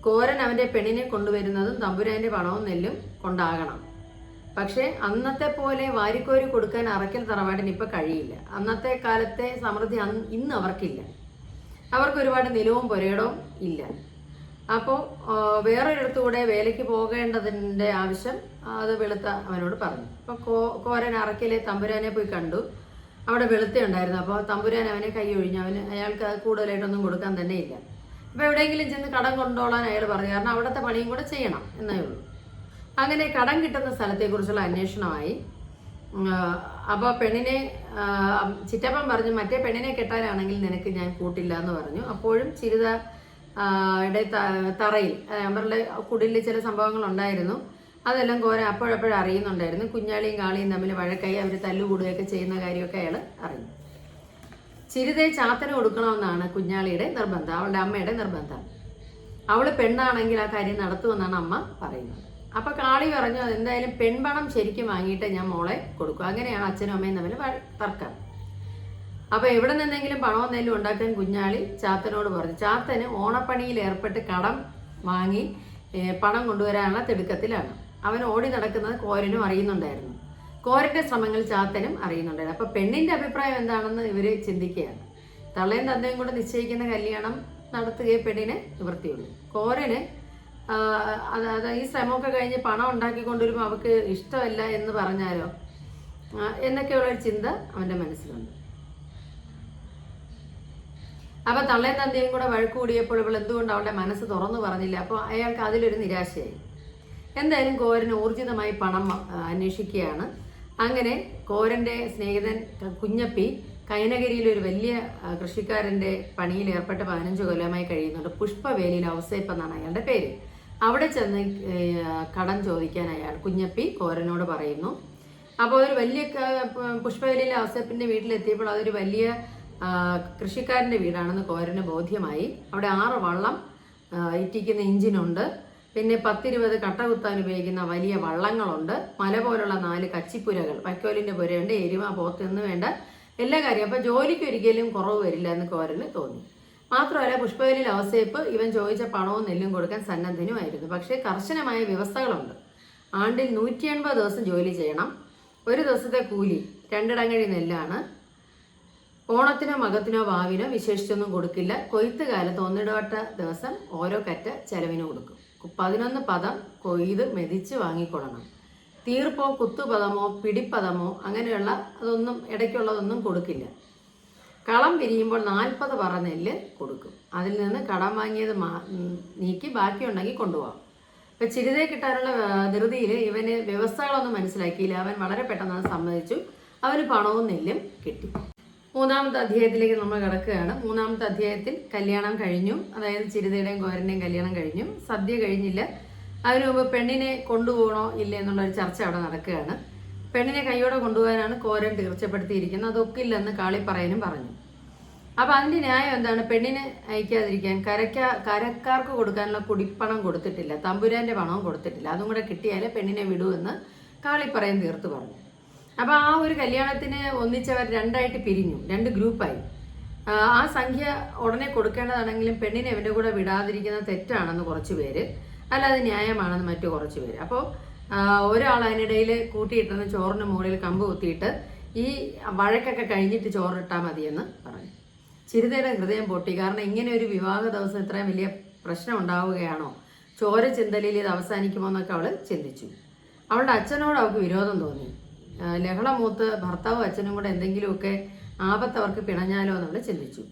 കോരൻ അവൻ്റെ പെണ്ണിനെ കൊണ്ടുവരുന്നതും തമ്പുരാൻ്റെ പണവും നെല്ലും കൊണ്ടാകണം. പക്ഷേ അന്നത്തെ പോലെ വാരിക്കോരി കൊടുക്കാൻ അറക്കൽ തറവാടിന് ഇപ്പം കഴിയില്ല. അന്നത്തെ കാലത്തെ സമൃദ്ധി ഇന്ന് അവർക്കില്ല. അവർക്ക് ഒരുപാട് നിലവും പുരയിടവും ഇല്ല. അപ്പോൾ വേറൊരിടത്തുകൂടെ വേലയ്ക്ക് പോകേണ്ടതിൻ്റെ ആവശ്യം അത് വെളുത്ത അവനോട് പറഞ്ഞു. അപ്പോൾ കോരൻ അറക്കലെ തമ്പുരാനെ പോയി കണ്ടു. അവിടെ വെളുത്ത ഉണ്ടായിരുന്നു. അപ്പോൾ തമ്പുരാൻ അവനെ കൈ ഒഴിഞ്ഞു. അയാൾക്ക് കൂടുതലായിട്ടൊന്നും കൊടുക്കാൻ തന്നെ ഇല്ല. അപ്പോൾ എവിടെയെങ്കിലും ചെന്ന് കടം കൊണ്ടുപോകാൻ അയാൾ പറഞ്ഞു. കാരണം അവിടുത്തെ പണിയും കൂടെ ചെയ്യണം എന്നേ ഉള്ളൂ. അങ്ങനെ കടം കിട്ടുന്ന സ്ഥലത്തെക്കുറിച്ചുള്ള അന്വേഷണമായി. അപ്പോൾ പെണ്ണിനെ ചിറ്റപ്പൻ പറഞ്ഞു, മറ്റേ പെണ്ണിനെ കെട്ടാനാണെങ്കിൽ നിനക്ക് ഞാൻ കൂട്ടില്ല എന്ന് പറഞ്ഞു. അപ്പോഴും ചിരിതയുടെ തറയിൽ അവരുടെ കുടിലിൽ ചില സംഭവങ്ങൾ ഉണ്ടായിരുന്നു. അതെല്ലാം കോരൻ അപ്പോഴപ്പോഴും അറിയുന്നുണ്ടായിരുന്നു. കുഞ്ഞാളിയും കാളിയും തമ്മിൽ വഴക്കായി അവർ തല്ലുകൂടുകയൊക്കെ ചെയ്യുന്ന കാര്യമൊക്കെ അയാൾ അറിഞ്ഞു. ചിരിതയെ ചാത്തന് കൊടുക്കണമെന്നാണ് കുഞ്ഞാളിയുടെ നിർബന്ധം, അവളുടെ അമ്മയുടെ നിർബന്ധം. അവൾ പെണ്ണാണെങ്കിൽ ആ കാര്യം നടത്തുമെന്നാണ് അമ്മ പറയുന്നത്. അപ്പം കാളി പറഞ്ഞു, എന്തായാലും പെൺപണം ശരിക്കും വാങ്ങിയിട്ട് ഞാൻ മോളെ കൊടുക്കും. അങ്ങനെയാണ് അച്ഛനും അമ്മയും തമ്മിൽ തർക്കം. അപ്പോൾ എവിടെ നിന്നെങ്കിലും പണവും നെല്ലും ഉണ്ടാക്കാൻ കുഞ്ഞാളി ചാത്തനോട് പറഞ്ഞു. ചാത്തന് ഓണപ്പണിയിൽ ഏർപ്പെട്ട് കടം വാങ്ങി പണം കൊണ്ടുവരാനുള്ള തിടുക്കത്തിലാണ്. അവൻ ഓടി നടക്കുന്നത് കോരനും അറിയുന്നുണ്ടായിരുന്നു. കോരന്റെ ശ്രമങ്ങൾ ചാത്തനും അറിയുന്നുണ്ടായിരുന്നു. അപ്പോൾ പെണ്ണിന്റെ അഭിപ്രായം എന്താണെന്ന് ഇവര് ചിന്തിക്കുകയാണ്. തള്ളയും തന്തയും കൂടെ നിശ്ചയിക്കുന്ന കല്യാണം നടത്തുകയെ പെണ്ണിന് നിവൃത്തിയുള്ളൂ. കോരന് ഈ ശ്രമമൊക്കെ കഴിഞ്ഞ് പണം ഉണ്ടാക്കി കൊണ്ടുവരുമ്പോൾ അവൾക്ക് ഇഷ്ടമല്ല എന്ന് പറഞ്ഞാലോ എന്നൊക്കെയുള്ളൊരു ചിന്ത അവൻ്റെ മനസ്സിലുണ്ട്. അപ്പോൾ തള്ളയും തന്തയും കൂടെ വഴക്ക് കൂടിയപ്പോൾ ഇവൾ എന്തുകൊണ്ട് അവളുടെ മനസ്സ് തുറന്നു പറഞ്ഞില്ല. അപ്പോൾ അയാൾക്ക് അതിലൊരു നിരാശയായി. എന്തായാലും കോരൻ ഊർജിതമായി പണം അന്വേഷിക്കുകയാണ്. അങ്ങനെ കോരൻ്റെ സ്നേഹിതൻ കുഞ്ഞപ്പി കൈനഗിരിയിൽ ഒരു വലിയ കൃഷിക്കാരൻ്റെ പണിയിൽ ഏർപ്പെട്ട് 15 കൊല്ലമായി കഴിയുന്നുണ്ട്. പുഷ്പവേലിയിൽ ഔസേപ്പ് എന്നാണ് അയാളുടെ പേര്. അവിടെ ചെന്ന് കടം ചോദിക്കാൻ കുഞ്ഞപ്പി കോരനോട് പറയുന്നു. അപ്പോൾ ഒരു വലിയ പുഷ്പവേലിയിലെ ഔസേപ്പിൻ്റെ വീട്ടിലെത്തിയപ്പോൾ അതൊരു വലിയ കൃഷിക്കാരൻ്റെ വീടാണെന്ന് കോരന് ബോധ്യമായി. അവിടെ 6 വള്ളം ഇറ്റിക്കുന്ന എഞ്ചിനുണ്ട്. പിന്നെ 10-20 കട്ട കുത്താൻ ഉപയോഗിക്കുന്ന വലിയ വള്ളങ്ങളുണ്ട്, മല പോലുള്ള 4 കച്ചിപ്പുരകൾ, വൈക്കോലിന്റെ പുരയുണ്ട്, എരുമ, പോത്ത് എന്ന് വേണ്ട എല്ലാ കാര്യം. അപ്പൊ ജോലിക്ക് ഒരിക്കലും കുറവ് വരില്ല എന്ന് കോരന് തോന്നി. മാത്രമല്ല പുഷ്പവേലിൽ അവസേപ്പ് ഇവൻ ചോദിച്ച പണവും നെല്ലും കൊടുക്കാൻ സന്നദ്ധനുമായിരുന്നു. പക്ഷേ കർശനമായ വ്യവസ്ഥകളുണ്ട്. ആണ്ടിൽ 180 ദിവസം ജോലി ചെയ്യണം. ഒരു ദിവസത്തെ കൂലി 2 ഇടങ്ങഴി നെല്ലാണ്. ഓണത്തിനോ മകത്തിനോ വാവിനോ വിശേഷിച്ചൊന്നും കൊടുക്കില്ല. കൊയ്ത്ത് കാലത്ത് 1 ഇടവട്ട ദിവസം ഓരോ കറ്റ ചെലവിന് കൊടുക്കും. 11 പദം കൊയ്ത് മെതിച്ച് വാങ്ങിക്കൊള്ളണം. തീർപ്പോ കുത്തുപദമോ പിടിപ്പദമോ അങ്ങനെയുള്ള അതൊന്നും ഇടയ്ക്കുള്ളതൊന്നും കൊടുക്കില്ല. കളം പിരിയുമ്പോൾ 40 പറ നെല്ല് കൊടുക്കും. അതിൽ നിന്ന് കടം വാങ്ങിയത് നീക്കി ബാക്കിയുണ്ടെങ്കിൽ കൊണ്ടുപോകാം. ഇപ്പം ചിരിതയെ കിട്ടാനുള്ള ധൃതിയിൽ ഇവന് വ്യവസ്ഥകളൊന്നും മനസ്സിലാക്കിയില്ല. അവൻ വളരെ പെട്ടെന്ന് അത് സമ്മതിച്ചു. അവന് പണവും നെല്ലും കിട്ടി. 3-ാമത്തെ അധ്യായത്തിലേക്ക് നമ്മൾ കിടക്കുകയാണ്. 3-ാമത്തെ അധ്യായത്തിൽ കല്യാണം കഴിഞ്ഞു. അതായത് ചിരിതയുടെയും കോരൻ്റെയും കല്യാണം കഴിഞ്ഞു. സദ്യ കഴിഞ്ഞില്ല. അതിനു മുമ്പ് പെണ്ണിനെ കൊണ്ടുപോകണോ ഇല്ല എന്നുള്ളൊരു ചർച്ച അവിടെ നടക്കുകയാണ്. പെണ്ണിനെ കൈയോടെ കൊണ്ടുപോകാനാണ് കോരൻ തീർച്ചപ്പെടുത്തിയിരിക്കുന്നത്. അതൊക്കില്ലെന്ന് കാളിപ്പറയനും പറഞ്ഞു. അപ്പം അതിൻ്റെ ന്യായം എന്താണ്? പെണ്ണിനെ അയക്കാതിരിക്കാൻ കരക്കാർക്ക് കൊടുക്കാനുള്ള കുടിപ്പണം കൊടുത്തിട്ടില്ല, തമ്പുരാൻ്റെ പണവും കൊടുത്തിട്ടില്ല. അതും കൂടെ കിട്ടിയാലേ പെണ്ണിനെ വിടുമെന്ന് കാളിപ്പറയൻ തീർത്ത് പറഞ്ഞു. അപ്പം ആ ഒരു കല്യാണത്തിന് ഒന്നിച്ചവർ 2ആയിട്ട് പിരിഞ്ഞു, 2 ഗ്രൂപ്പായി. ആ സംഖ്യ ഉടനെ കൊടുക്കേണ്ടതാണെങ്കിലും പെണ്ണിനെ ഇവൻ്റെ കൂടെ വിടാതിരിക്കുന്നത് തെറ്റാണെന്ന് കുറച്ച് പേര്, അല്ലാതെ ന്യായമാണെന്ന് മറ്റു കുറച്ച് പേര്. അപ്പോൾ ഒരാൾ അതിനിടയിൽ കൂട്ടിയിട്ടെന്ന് ചോറിന് മുകളിൽ കമ്പ് കുത്തിയിട്ട് ഈ വഴക്കൊക്കെ കഴിഞ്ഞിട്ട് ചോറിട്ടാൽ മതിയെന്ന് പറഞ്ഞു. ചിരിതയുടെ ഹൃദയം പൊട്ടി. കാരണം ഇങ്ങനെ ഒരു വിവാഹ ദിവസം ഇത്രയും വലിയ പ്രശ്നം ഉണ്ടാവുകയാണോ, ചോര ചിന്തലിൽ ഇത് അവസാനിക്കുമോ എന്നൊക്കെ അവൾ ചിന്തിച്ചു. അവളുടെ അച്ഛനോട് അവൾക്ക് വിരോധം തോന്നി. ലഹള മൂത്ത് ഭർത്താവും അച്ഛനും കൂടെ എന്തെങ്കിലുമൊക്കെ ആപത്ത് അവർക്ക് പിണഞ്ഞാലോ എന്നവൾ ചിന്തിച്ചു.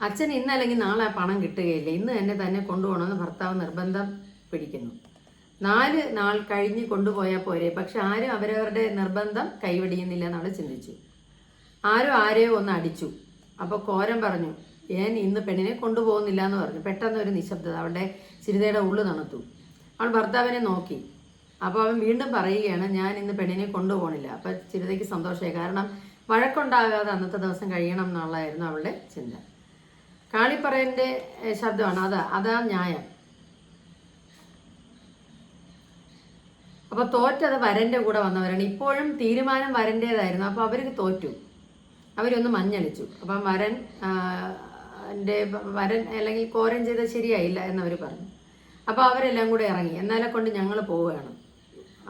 അച്ഛൻ ഇന്നല്ലെങ്കിൽ നാളെ ആ പണം കിട്ടുകയില്ല, ഇന്ന് തന്നെ കൊണ്ടുപോകണമെന്ന് ഭർത്താവ് നിർബന്ധം പിടിക്കുന്നു. 4 നാൾ കഴിഞ്ഞ് കൊണ്ടുപോയാൽ പോരെ. പക്ഷെ ആരും അവരവരുടെ നിർബന്ധം കൈവെടിയുന്നില്ല എന്നവൾ ചിന്തിച്ചു. ആരും ആരെയോ ഒന്ന് അടിച്ചു. അപ്പോൾ കോരൻ പറഞ്ഞു, ഞാൻ ഇന്ന് പെണ്ണിനെ കൊണ്ടുപോകുന്നില്ല എന്ന് പറഞ്ഞു. പെട്ടെന്ന് ഒരു നിശബ്ദത. അവളുടെ ചിരിതയുടെ ഉള്ളു തണുത്തു. അവൾ ഭർത്താവിനെ നോക്കി. അപ്പോൾ അവൻ വീണ്ടും പറയുകയാണ്, ഞാൻ ഇന്ന് പെണ്ണിനെ കൊണ്ടുപോകണില്ല. അപ്പം ചിരിതയ്ക്ക് സന്തോഷമായി. കാരണം വഴക്കുണ്ടാകാതെ അന്നത്തെ ദിവസം കഴിയണം എന്നുള്ളതായിരുന്നു അവളുടെ ചിന്ത. കാളിപ്പറയൻ്റെ ശബ്ദമാണ് അതാ ന്യായം. അപ്പോൾ തോറ്റത് വരൻ്റെ കൂടെ വന്നവരാണ്. ഇപ്പോഴും തീരുമാനം വരൻ്റേതായിരുന്നു. അപ്പോൾ അവർക്ക് തോറ്റു. അവരൊന്ന് മഞ്ഞളിച്ചു. അപ്പം വരൻ അല്ലെങ്കിൽ കോരൻ ചെയ്തത് ശരിയായില്ല എന്നവർ പറഞ്ഞു. അപ്പോൾ അവരെല്ലാം കൂടെ ഇറങ്ങി. എന്നാലെ കൊണ്ട് ഞങ്ങൾ പോവുകയാണ്.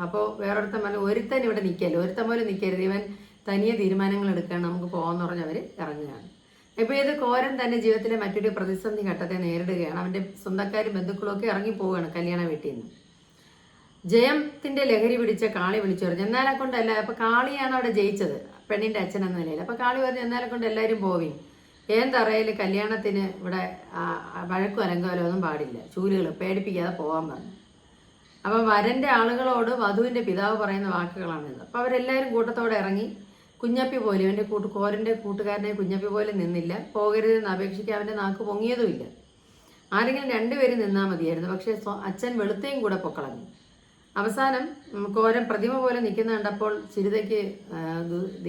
അപ്പോൾ വേറൊരുത്തൻ പറഞ്ഞു, ഒരുത്തൻ ഇവിടെ നിൽക്കല്ലോ, ഒരുത്തൻ പോലും നിൽക്കരുത്, ഇവൻ തനിയെ തീരുമാനങ്ങൾ എടുക്കുകയാണ്, നമുക്ക് പോകാമെന്ന് പറഞ്ഞ് അവർ ഇറങ്ങുകയാണ്. ഇപ്പോൾ ഇത് കോരൻ തൻ്റെ ജീവിതത്തിലെ മറ്റൊരു പ്രതിസന്ധി ഘട്ടത്തെ നേരിടുകയാണ്. അവൻ്റെ സ്വന്തക്കാരും ബന്ധുക്കളും ഒക്കെ ഇറങ്ങി പോവുകയാണ് കല്യാണ വീട്ടിൽ നിന്ന്. ജയത്തിൻ്റെ ലഹരി പിടിച്ച കാളി വിളിച്ചു പറഞ്ഞു, എന്നാലെ കൊണ്ടല്ല. അപ്പോൾ കാളിയാണ് അവിടെ ജയിച്ചത്, പെണ്ണിൻ്റെ അച്ഛൻ എന്ന നിലയിൽ. അപ്പോൾ കാളി പറഞ്ഞു, എന്നാലെ കൊണ്ട് എല്ലാവരും പോവിൻ, ഏന്തറയിൽ കല്യാണത്തിന് ഇവിടെ വഴക്കും അലങ്കാലോ ഒന്നും പാടില്ല, ചൂലുകൾ പേടിപ്പിക്കാതെ പോകാൻ പറഞ്ഞു. അപ്പം വരൻ്റെ ആളുകളോട് വധുവിൻ്റെ പിതാവ് പറയുന്ന വാക്കുകളാണിത്. അപ്പോൾ അവരെല്ലാവരും കൂട്ടത്തോടെ ഇറങ്ങി. കുഞ്ഞപ്പി പോലും എൻ്റെ കോരൻ്റെ കൂട്ടുകാരനെ കുഞ്ഞപ്പി പോലും നിന്നില്ല. പോകരുതെന്ന് അപേക്ഷിക്കാൻ അവൻ്റെ നാക്ക് പൊങ്ങിയതുമില്ല. ആരെങ്കിലും 2 പേര് നിന്നാൽ മതിയായിരുന്നു. പക്ഷേ അച്ഛൻ വെളുത്തേയും കൂടെ പൊക്കളഞ്ഞു. അവസാനം കോരൻ പ്രതിമ പോലെ നിൽക്കുന്ന കണ്ടപ്പോൾ ചിരിതയ്ക്ക്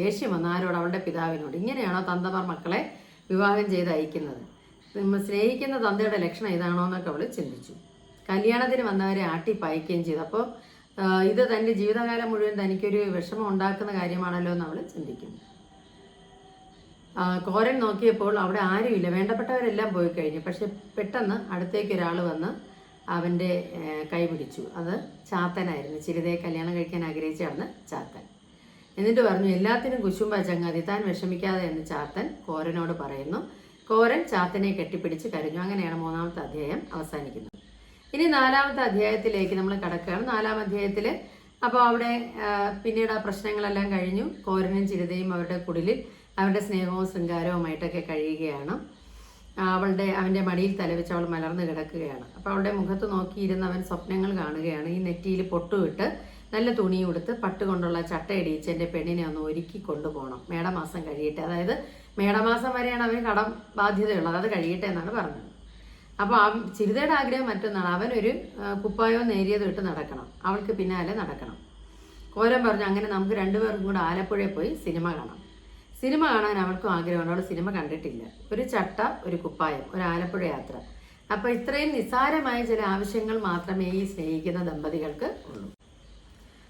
ദേഷ്യം വന്നു ആരോട്? അവളുടെ പിതാവിനോട്. ഇങ്ങനെയാണോ തന്തമാർ മക്കളെ വിവാഹം ചെയ്ത് അയക്കുന്നത്? സ്നേഹിക്കുന്ന തന്തയുടെ ലക്ഷണം ഇതാണോ എന്നൊക്കെ അവൾ ചിന്തിച്ചു. കല്യാണത്തിന് വന്നവരെ ആട്ടിപ്പായിക്കുകയും ചെയ്തു. അപ്പോൾ ഇത് തൻ്റെ ജീവിതകാലം മുഴുവൻ തനിക്കൊരു വിഷമം ഉണ്ടാക്കുന്ന കാര്യമാണല്ലോ എന്ന് അവൾ ചിന്തിക്കുന്നു. കോരൻ നോക്കിയപ്പോൾ അവിടെ ആരുമില്ല, വേണ്ടപ്പെട്ടവരെല്ലാം പോയി കഴിഞ്ഞു. പക്ഷെ പെട്ടെന്ന് അടുത്തേക്ക് ഒരാൾ വന്ന് അവൻ്റെ കൈ പിടിച്ചു. അത് ചാത്തനായിരുന്നു. ചിരിതയെ കല്യാണം കഴിക്കാൻ ആഗ്രഹിച്ചാണ് ചാത്തൻ. എന്നിട്ട് പറഞ്ഞു, എല്ലാത്തിനും കുശുമ്പ ചങ്ങാതി, താൻ വിഷമിക്കാതെ എന്ന് ചാത്തൻ കോരനോട് പറയുന്നു. കോരൻ ചാത്തനെ കെട്ടിപ്പിടിച്ച് കരഞ്ഞു. അങ്ങനെയാണ് 3-ാമത്തെ അധ്യായം അവസാനിക്കുന്നത്. ഇനി 4-ാമത്തെ അധ്യായത്തിലേക്ക് നമ്മൾ കടക്കുകയാണ്. 4-ാം അധ്യായത്തിൽ അപ്പോൾ അവിടെ പിന്നീട് ആ പ്രശ്നങ്ങളെല്ലാം കഴിഞ്ഞു. കോരനും ചിരിതയും അവരുടെ കുടിലിൽ അവരുടെ സ്നേഹവും ശൃംഗാരവുമായിട്ടൊക്കെ കഴിയുകയാണ്. അവൻ്റെ മടിയിൽ തലവെച്ച് അവൾ മലർന്ന് കിടക്കുകയാണ്. അപ്പോൾ അവളുടെ മുഖത്ത് നോക്കിയിരുന്ന് അവൻ സ്വപ്നങ്ങൾ കാണുകയാണ്. ഈ നെറ്റിയിൽ പൊട്ടുവിട്ട് നല്ല തുണി ഉടുത്ത് പട്ടുകൊണ്ടുള്ള ചട്ടയിടിച്ച് എൻ്റെ പെണ്ണിനെ ഒന്ന് ഒരുക്കി കൊണ്ടുപോകണം, മേടമാസം കഴിയട്ടെ. അതായത് മേടമാസം വരെയാണ് അവന് കടം ബാധ്യതയുള്ളത്, അത് കഴിയട്ടെ എന്നാണ് പറഞ്ഞത്. അപ്പോൾ ചിരിതയുടെ ആഗ്രഹം മറ്റൊന്നാണ്, അവനൊരു കുപ്പായവും നേരിയതും ഇട്ട് നടക്കണം, അവൾക്ക് പിന്നാലെ നടക്കണം. കോരൻ പറഞ്ഞു, അങ്ങനെ നമുക്ക് 2 പേർക്കും കൂടെ ആലപ്പുഴയിൽ പോയി സിനിമ കാണാം. സിനിമ കാണാൻ അവൾക്കും ആഗ്രഹമുണ്ട്. അവൾ സിനിമ കണ്ടിട്ടില്ല. ഒരു ചട്ട, ഒരു കുപ്പായം, ഒരു ആലപ്പുഴ യാത്ര. അപ്പോൾ ഇത്രയും നിസ്സാരമായ ചില ആവശ്യങ്ങൾ മാത്രമേ ഈ സ്നേഹിക്കുന്ന ദമ്പതികൾക്ക് ഉള്ളൂ.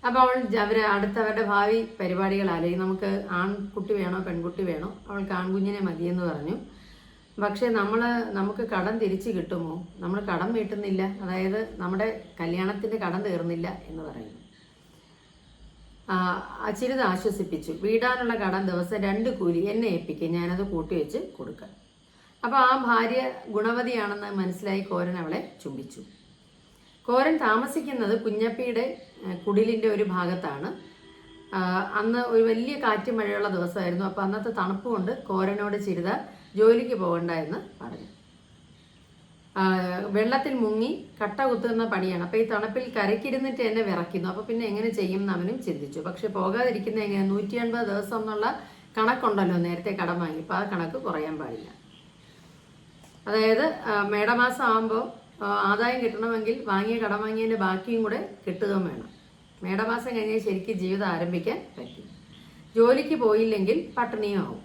അപ്പോൾ അവർ അടുത്തവരുടെ ഭാവി പരിപാടികൾ ആലോചിക്കും. നമുക്ക് ആൺകുട്ടി വേണോ പെൺകുട്ടി വേണോ, അവൾക്ക് ആൺകുഞ്ഞിനെ മതിയെന്ന് പറഞ്ഞു. പക്ഷേ നമുക്ക് കടം തിരിച്ചു കിട്ടുമോ, നമ്മൾ കടം വീട്ടുന്നില്ല, അതായത് നമ്മുടെ കല്യാണത്തിൻ്റെ കടം തീർന്നില്ല എന്ന് പറയുന്നു. ചിരിത ആശ്വസിപ്പിച്ചു. വീടാനുള്ള കടം ദിവസം 2 കൂലി എന്നെ ഏൽപ്പിക്കും, ഞാനത് കൂട്ടിവെച്ച് കൊടുക്കാം. അപ്പോൾ ആ ഭാര്യ ഗുണവതിയാണെന്ന് മനസ്സിലായി കോരൻ അവളെ ചുംബിച്ചു. കോരൻ താമസിക്കുന്നത് കുഞ്ഞപ്പിയുടെ കുടിലിൻ്റെ ഒരു ഭാഗത്താണ്. അന്ന് ഒരു വലിയ കാറ്റ് മഴയുള്ള ദിവസമായിരുന്നു. അപ്പോൾ അന്നത്തെ തണുപ്പ് കൊണ്ട് കോരനോട് ചിരിത ജോലിക്ക് പോകണ്ട എന്ന് പറഞ്ഞു. വെള്ളത്തിൽ മുങ്ങി കട്ട കുത്തുന്ന പണിയാണ്. അപ്പോൾ ഈ തണുപ്പിൽ കരയ്ക്കിരുന്നിട്ട് എന്നെ വിറയ്ക്കുന്നു. അപ്പോൾ പിന്നെ എങ്ങനെ ചെയ്യും എന്ന് അവനും ചിന്തിച്ചു. പക്ഷെ പോകാതിരിക്കുന്ന എങ്ങനെ, 180 ദിവസം എന്നുള്ള കണക്കുണ്ടല്ലോ നേരത്തെ കടം വാങ്ങിയപ്പോൾ, ആ കണക്ക് കുറയാൻ പാടില്ല. അതായത് മേടമാസം ആകുമ്പോൾ ആദായം കിട്ടണമെങ്കിൽ വാങ്ങിയ കടം വാങ്ങിയതിൻ്റെ ബാക്കിയും കൂടെ കിട്ടുകയും വേണം. മേടമാസം കഴിഞ്ഞാൽ ശരിക്കും ജീവിതം ആരംഭിക്കാൻ പറ്റും. ജോലിക്ക് പോയില്ലെങ്കിൽ പട്ടിണിയും ആവും.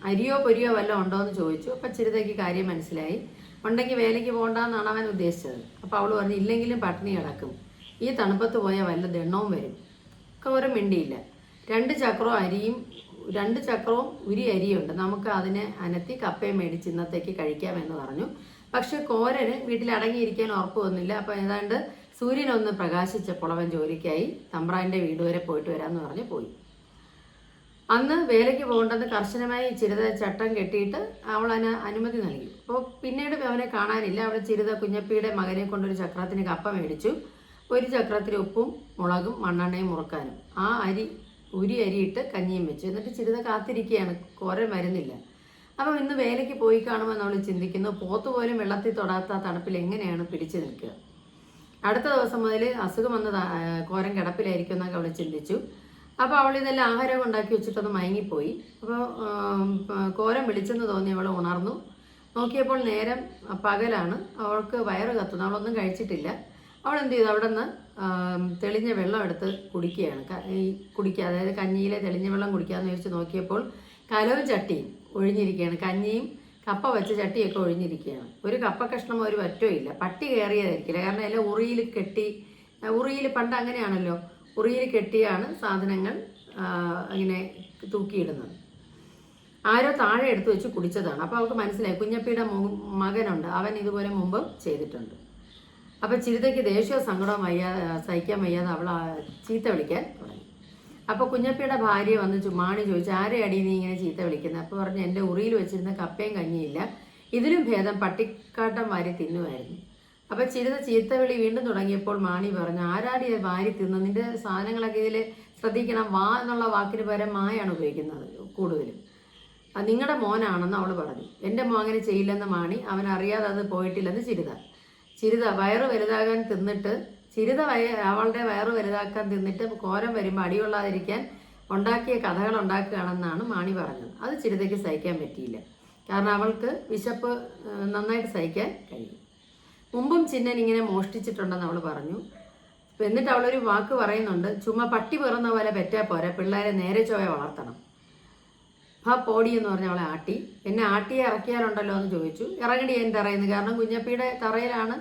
അരിയോ പൊരിയോ വല്ലതും ഉണ്ടോ എന്ന് ചോദിച്ചു. അപ്പം ചിരിതയ്ക്ക് കാര്യം മനസ്സിലായി. ഉണ്ടെങ്കിൽ വേലയ്ക്ക് പോകണ്ടെന്നാണ് അവൻ ഉദ്ദേശിച്ചത്. അപ്പോൾ അവൾ പറഞ്ഞു, ഇല്ലെങ്കിലും പട്ടിണി കിടക്കും, ഈ തണുപ്പത്ത് പോയാൽ വല്ല ദണ്ണവും വരും. കോരൻ മിണ്ടിയില്ല. 2 ചക്രവും ഉരി അരിയുണ്ട്, നമുക്ക് അതിനെ അനത്തി കപ്പയും മേടിച്ച് ഇന്നത്തേക്ക് കഴിക്കാമെന്ന് പറഞ്ഞു. പക്ഷെ കോരന് വീട്ടിൽ അടങ്ങിയിരിക്കാൻ ഉറപ്പ് വന്നില്ല. അപ്പോൾ ഏതാണ്ട് സൂര്യനൊന്ന് പ്രകാശിച്ചപ്പോൾ അവൻ ജോലിക്കായി തമ്പ്രാൻ്റെ വീട് വരെ പോയിട്ട് വരാമെന്ന് പറഞ്ഞ് പോയി. അന്ന് വേലയ്ക്ക് പോകേണ്ടെന്ന് കർശനമായി ചിരിത ചട്ടം കെട്ടിയിട്ട് അവൾ അതിന് അനുമതി നൽകി. അപ്പോൾ പിന്നീട് അവനെ കാണാനില്ല. അവിടെ ചിരിത കുഞ്ഞപ്പിയുടെ മകനെ കൊണ്ടൊരു ചക്രത്തിന് കപ്പ മേടിച്ചു. 1 ചക്രത്തിന് ഉപ്പും മുളകും മണ്ണെണ്ണയും മുറുക്കാനും ആ ഉരി അരിയിട്ട് കഞ്ഞിയും വെച്ചു. എന്നിട്ട് ചിരിത കാത്തിരിക്കുകയാണ്, കോരൻ വരുന്നില്ല. അപ്പം ഇന്ന് വേലയ്ക്ക് പോയി കാണുമെന്ന് അവൾ ചിന്തിക്കുന്നു. പോത്തുപോലും വെള്ളത്തിൽ തൊടാത്ത തണുപ്പിൽ എങ്ങനെയാണ് പിടിച്ചു നിൽക്കുക. അടുത്ത ദിവസം മുതൽ അസുഖം വന്ന് കോരൻ കിടപ്പിലായിരിക്കും എന്നൊക്കെ അവൾ ചിന്തിച്ചു. അപ്പോൾ അവൾ ഇതെല്ലാം ആഹാരമൊക്കെ ഉണ്ടാക്കി വെച്ചിട്ടൊന്ന് മയങ്ങിപ്പോയി. അപ്പോൾ കോരൻ വിളിച്ചെന്ന് തോന്നി അവൾ ഉണർന്നു. നോക്കിയപ്പോൾ നേരം പകലാണ്. അവൾക്ക് വയറ് കത്തുന്നു. അവളൊന്നും കഴിച്ചിട്ടില്ല. അവൾ എന്ത് ചെയ്തു, അവിടെ നിന്ന് തെളിഞ്ഞ വെള്ളം എടുത്ത് കുടിക്കുകയാണ്. അതായത് കഞ്ഞിയിലെ തെളിഞ്ഞ വെള്ളം കുടിക്കാമെന്ന് ചോദിച്ച് നോക്കിയപ്പോൾ കലവും ചട്ടിയും ഒഴിഞ്ഞിരിക്കുകയാണ്. കഞ്ഞിയും കപ്പ വെച്ച ചട്ടിയൊക്കെ ഒഴിഞ്ഞിരിക്കുകയാണ്. ഒരു കപ്പ കഷ്ണം ഒരു വറ്റവും ഇല്ല. പട്ടി കയറിയതായിരിക്കില്ല, കാരണം എല്ലാം ഉറിയിൽ പണ്ട് അങ്ങനെയാണല്ലോ, ഉറിയിൽ കെട്ടിയാണ് സാധനങ്ങൾ ഇങ്ങനെ തൂക്കിയിടുന്നത്. ആരോ താഴെ എടുത്തു വെച്ച് കുടിച്ചതാണ്. അപ്പോൾ അവൾക്ക് മനസ്സിലായി, കുഞ്ഞപ്പിയുടെ മകനുണ്ട്, അവൻ ഇതുപോലെ മുമ്പ് ചെയ്തിട്ടുണ്ട്. അപ്പോൾ ചിരിതയ്ക്ക് ദേഷ്യവും സങ്കടവും സഹിക്കാൻ വയ്യാതെ അവൾ ചീത്ത വിളിക്കാൻ തുടങ്ങി. അപ്പോൾ കുഞ്ഞപ്പിയുടെ ഭാര്യ വന്ന് മാണി ചോദിച്ചു, ആരെ അടി നീ ഇങ്ങനെ ചീത്ത വിളിക്കുന്നത്? അപ്പോൾ പറഞ്ഞു, എൻ്റെ ഉറിയിൽ വെച്ചിരുന്ന കപ്പയും കഞ്ഞിയില്ല, ഇതിലും ഭേദം പട്ടിക്കാട്ടം വാരി തിന്നുമായിരുന്നു. അപ്പോൾ ചിരിത ചീത്ത വിളി വീണ്ടും തുടങ്ങിയപ്പോൾ മാണി പറഞ്ഞു, ആരാടി വാരി തിന്നു, നിന്റെ സാധനങ്ങളൊക്കെ ഇതിൽ ശ്രദ്ധിക്കണം, വാ എന്നുള്ള വാക്കിന് പകരം മായാണ് ഉപയോഗിക്കുന്നത് കൂടുതലും, നിങ്ങളുടെ മോനാണെന്ന് അവൾ പറഞ്ഞു. എൻ്റെ മോൻ അങ്ങനെ ചെയ്യില്ലെന്ന് മാണി. അവൻ അറിയാതെ അത് പോയിട്ടില്ലെന്ന് ചിരിത വയറ് വലുതാകാൻ തിന്നിട്ട് അവളുടെ വയറ് വലുതാക്കാൻ തിന്നിട്ട് കോരൻ വരുമ്പോൾ അടികൊള്ളാതിരിക്കാൻ ഉണ്ടാക്കിയ കഥകൾ ഉണ്ടാക്കുകയാണെന്നാണ് മാണി പറഞ്ഞത്. അത് ചിരിതയ്ക്ക് സഹിക്കാൻ പറ്റിയില്ല. കാരണം അവൾക്ക് വിശപ്പ് നന്നായിട്ട് സഹിക്കാൻ കഴിയും. മുമ്പും ചിന്നൻ ഇങ്ങനെ മോഷ്ടിച്ചിട്ടുണ്ടെന്ന് അവൾ പറഞ്ഞു. എന്നിട്ട് അവളൊരു വാക്ക് പറയുന്നുണ്ട്, ചുമ്മാ പട്ടി പിറന്ന പോലെ പെറ്റാ പോരാ, പിള്ളേരെ നേരെ ചോയ വളർത്തണം. പോടി എന്ന് പറഞ്ഞ് അവളെ ആട്ടി. എന്നെ ആട്ടിയെ ഇറക്കിയാലുണ്ടല്ലോ എന്ന് ചോദിച്ചു. ഇറങ്ങടി ഞാൻ തറയുന്നു, കാരണം കുഞ്ഞപ്പിയുടെ തറയിലാണ്